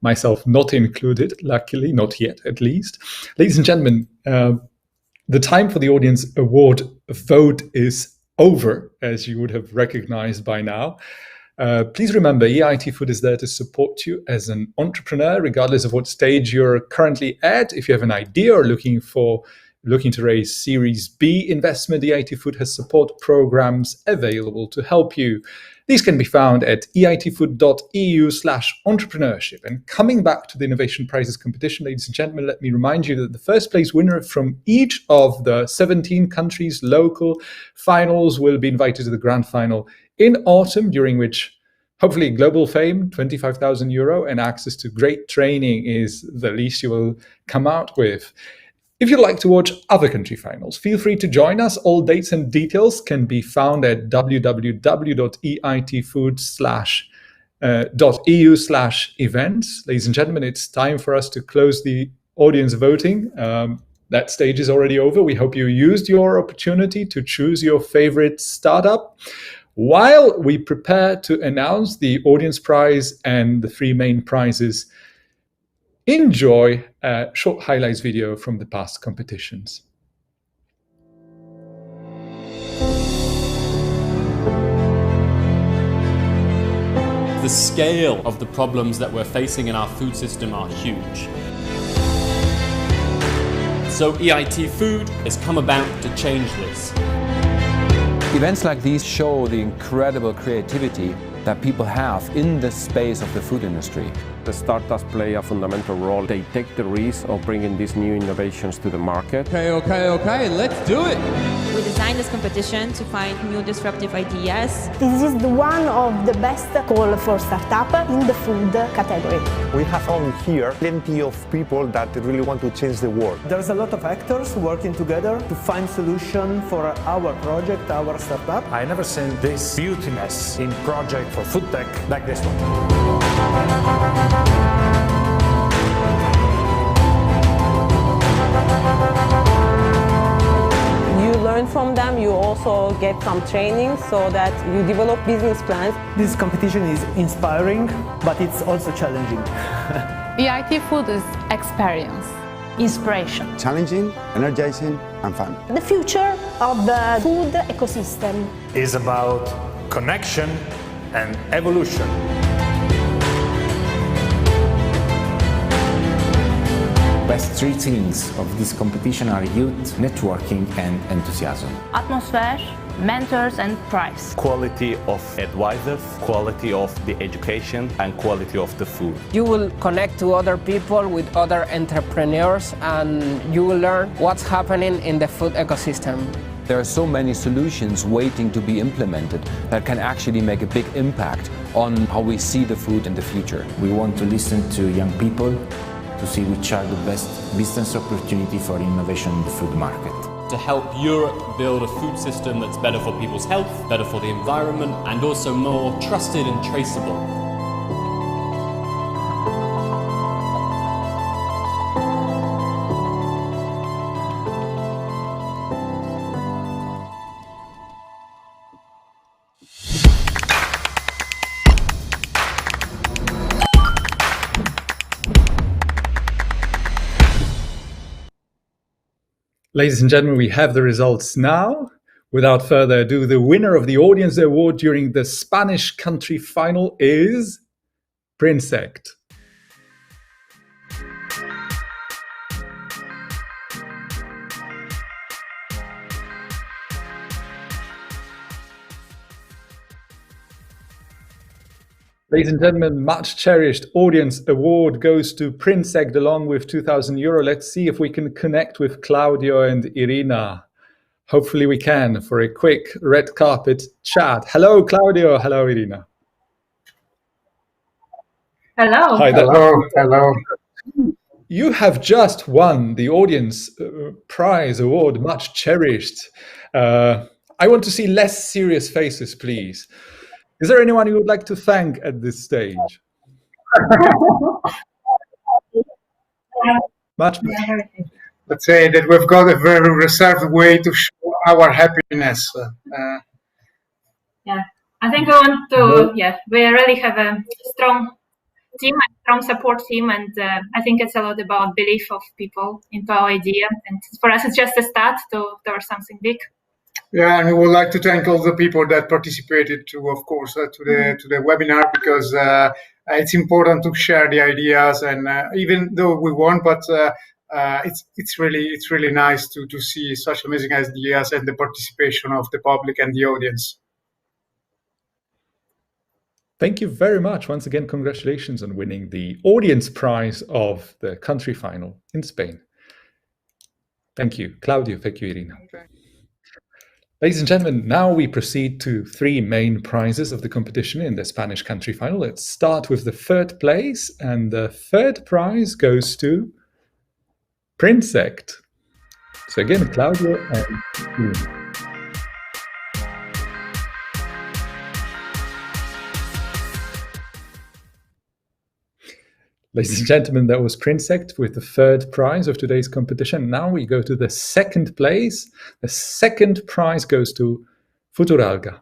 myself not included, luckily, not yet at least. Ladies and gentlemen, the time for the Audience Award vote is over, as you would have recognized by now. Please remember, EIT Food is there to support you as an entrepreneur, regardless of what stage you're currently at. If you have an idea or looking to raise Series B investment, EIT Food has support programs available to help you. These can be found at eitfood.eu/entrepreneurship. And coming back to the Innovation Prizes competition, ladies and gentlemen, let me remind you that the first place winner from each of the 17 countries' local finals will be invited to the grand final in autumn, during which hopefully global fame, €25,000, and access to great training is the least you will come out with. If you'd like to watch other country finals, feel free to join us. All dates and details can be found at www.eitfood.eu/events. Ladies and gentlemen, it's time for us to close the audience voting. That stage is already over. We hope you used your opportunity to choose your favorite startup. While we prepare to announce the audience prize and the 3 main prizes, enjoy a short highlights video from the past competitions. scale of the problems that we're facing in our food system are huge. So EIT Food has come about to change this. Events like these show the incredible creativity that people have in the space of the food industry. The startups play a fundamental role. They take the risk of bringing these new innovations to the market. Okay, let's do it! We designed this competition to find new disruptive ideas. This is one of the best call for startup in the food category. We have found here plenty of people that really want to change the world. There's a lot of actors working together to find solution for our project, our startup. I never seen this beautiness in project for food tech like this one. You learn from them, you also get some training so that you develop business plans. This competition is inspiring, but it's also challenging. EIT Food is experience, inspiration. Challenging, energizing, and fun. The future of the food ecosystem is about connection and evolution. Best three things of this competition are youth, networking, and enthusiasm. Atmosphere, mentors, and prize. Quality of advisors, quality of the education, and quality of the food. You will connect to other people with other entrepreneurs, and you will learn what's happening in the food ecosystem. There are so many solutions waiting to be implemented that can actually make a big impact on how we see the food in the future. We want to listen to young people to see which are the best business opportunity for innovation in the food market. To help Europe build a food system that's better for people's health, better for the environment, and also more trusted and traceable. Ladies and gentlemen, we have the results now. Without further ado, the winner of the Audience Award during the Spanish country final is Princeact. Ladies and gentlemen, much cherished Audience Award goes to Princeact along with €2,000. Let's see if we can connect with Claudio and Irina. Hopefully we can for a quick red carpet chat. Hello, Claudio. Hello, Irina. Hello. Hi there. Hello. You have just won the Audience Prize Award, much cherished. I want to see less serious faces, please. Is there anyone you would like to thank at this stage? Let's say that we've got a very reserved way to show our happiness. Yeah, I think we want to. Yeah, we really have a strong team, a strong support team, and I think it's a lot about belief of people into our idea. And for us, it's just a start towards something big. Yeah, and we would like to thank all the people that participated to, of course, to the webinar, because it's important to share the ideas. And even though we won, but it's really nice to see such amazing ideas and the participation of the public and the audience. Thank you very much. Once again, congratulations on winning the Audience Prize of the country final in Spain. Thank you, Claudio. Thank you, Irina. Okay. Ladies and gentlemen, now we proceed to three main prizes of the competition in the Spanish country final. Let's start with the third place, and the third prize goes to Princeact. So again, Claudio and Irina. Ladies and gentlemen, that was Princeact with the third prize of today's competition. Now we go to the second place. The second prize goes to Footeralga.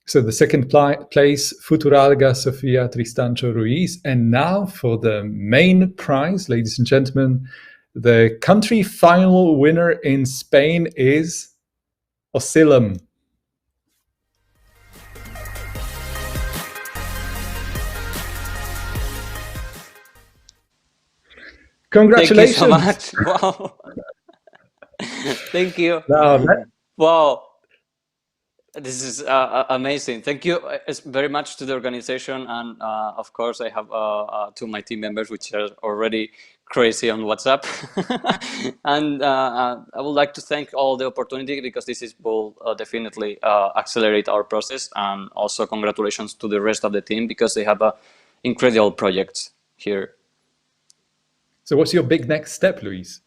So the second place, Footeralga, Sofia Tristancho Ruiz. And now for the main prize, ladies and gentlemen, The country final winner in Spain is Oscillum. Congratulations. Thank you so much. Wow. Thank you. Wow. This is amazing. Thank you very much to the organization. And of course, I have two of my team members, which are already crazy on WhatsApp. And I would like to thank all the opportunity, because this will definitely accelerate our process. And also congratulations to the rest of the team, because they have incredible projects here. So what's your big next step, Luis?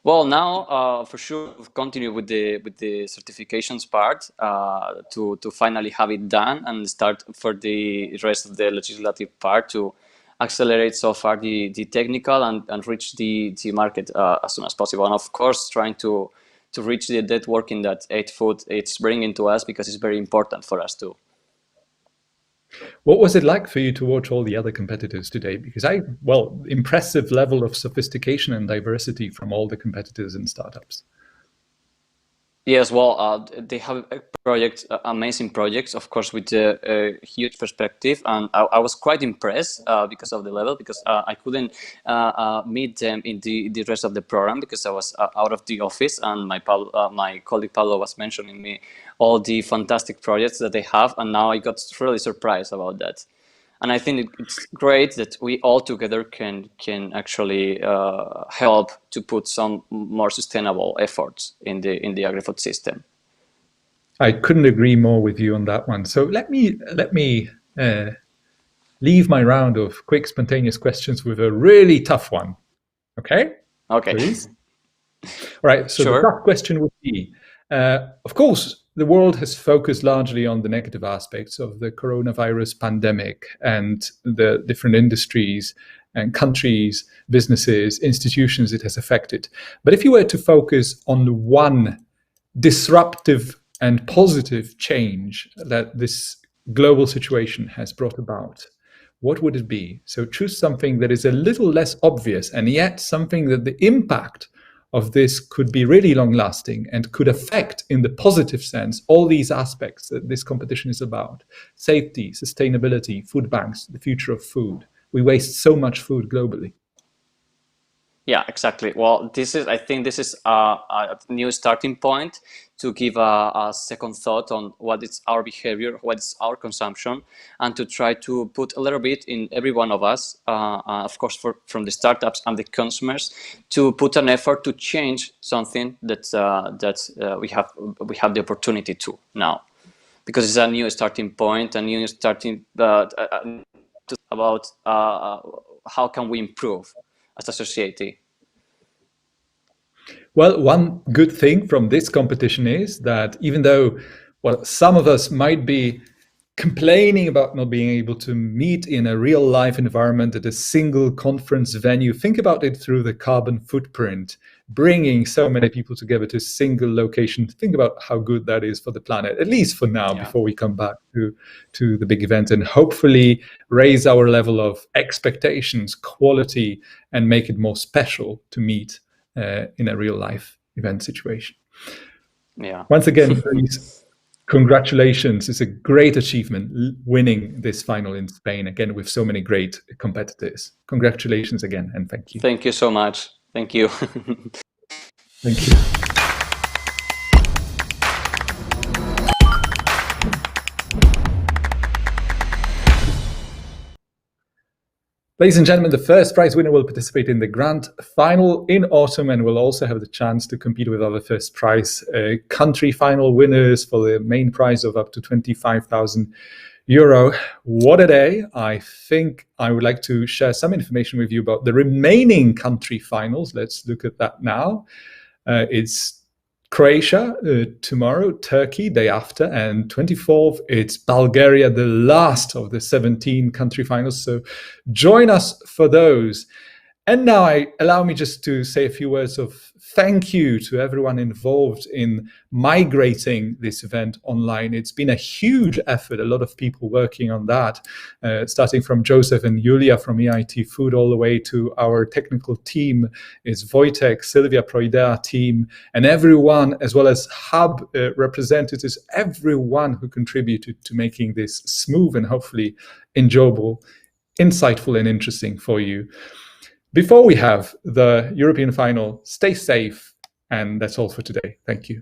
Well, now for sure we'll continue with the certifications part to finally have it done and start for the rest of the legislative part to accelerate so far the technical and reach the market as soon as possible. And of course, trying to reach the networking that EIT Food it's bringing to us, because it's very important for us too. What was it like for you to watch all the other competitors today? Because impressive level of sophistication and diversity from all the competitors and startups. Yes, well, they have projects, amazing projects, of course, with a huge perspective. And I was quite impressed because of the level, because I couldn't meet them in the rest of the program because I was out of the office. And my colleague Pablo was mentioning me all the fantastic projects that they have. And now I got really surprised about that. And I think it's great that we all together can actually help to put some more sustainable efforts in the agri-food system. I couldn't agree more with you on that one. So let me leave my round of quick, spontaneous questions with a really tough one. Okay? Okay. Please. All right. So Sure. The tough question would be, of course, the world has focused largely on the negative aspects of the coronavirus pandemic and the different industries and countries, businesses, institutions it has affected. But if you were to focus on one disruptive and positive change that this global situation has brought about, what would it be? So choose something that is a little less obvious and yet something that the impact of this could be really long-lasting and could affect, in the positive sense, all these aspects that this competition is about. Safety, sustainability, food banks, the future of food. We waste so much food globally. Yeah, exactly. Well, I think this is a new starting point to give a second thought on what is our behavior, what is our consumption, and to try to put a little bit in every one of us, of course, from the startups and the consumers, to put an effort to change something that we have the opportunity to now, because it's a new starting point, a new starting about how can we improve as a society. Well, one good thing from this competition is that even though, some of us might be complaining about not being able to meet in a real life environment at a single conference venue, think about it through the carbon footprint, bringing so many people together to a single location. Think about how good that is for the planet, at least for now, before we come back to the big event, and hopefully raise our level of expectations, quality, and make it more special to meet in a real life event situation. Yeah. Once again, please, congratulations. It's a great achievement winning this final in Spain, again, with so many great competitors. Congratulations again, and thank you. Thank you so much. Thank you. Thank you. Ladies and gentlemen, the first prize winner will participate in the grand final in autumn and will also have the chance to compete with other first prize country final winners for the main prize of up to €25,000. What a day. I think I would like to share some information with you about the remaining country finals. Let's look at that now. It's Croatia tomorrow, Turkey day after, and 24th it's Bulgaria, the last of the 17 country finals. So join us for those. And now allow me just to say a few words of thank you to everyone involved in migrating this event online. It's been a huge effort, a lot of people working on that, starting from Joseph and Julia from EIT Food all the way to our technical team, is Wojtek, Sylvia Proidea team, and everyone, as well as Hub representatives, everyone who contributed to making this smooth and hopefully enjoyable, insightful and interesting for you. Before we have the European final, stay safe, and that's all for today. Thank you.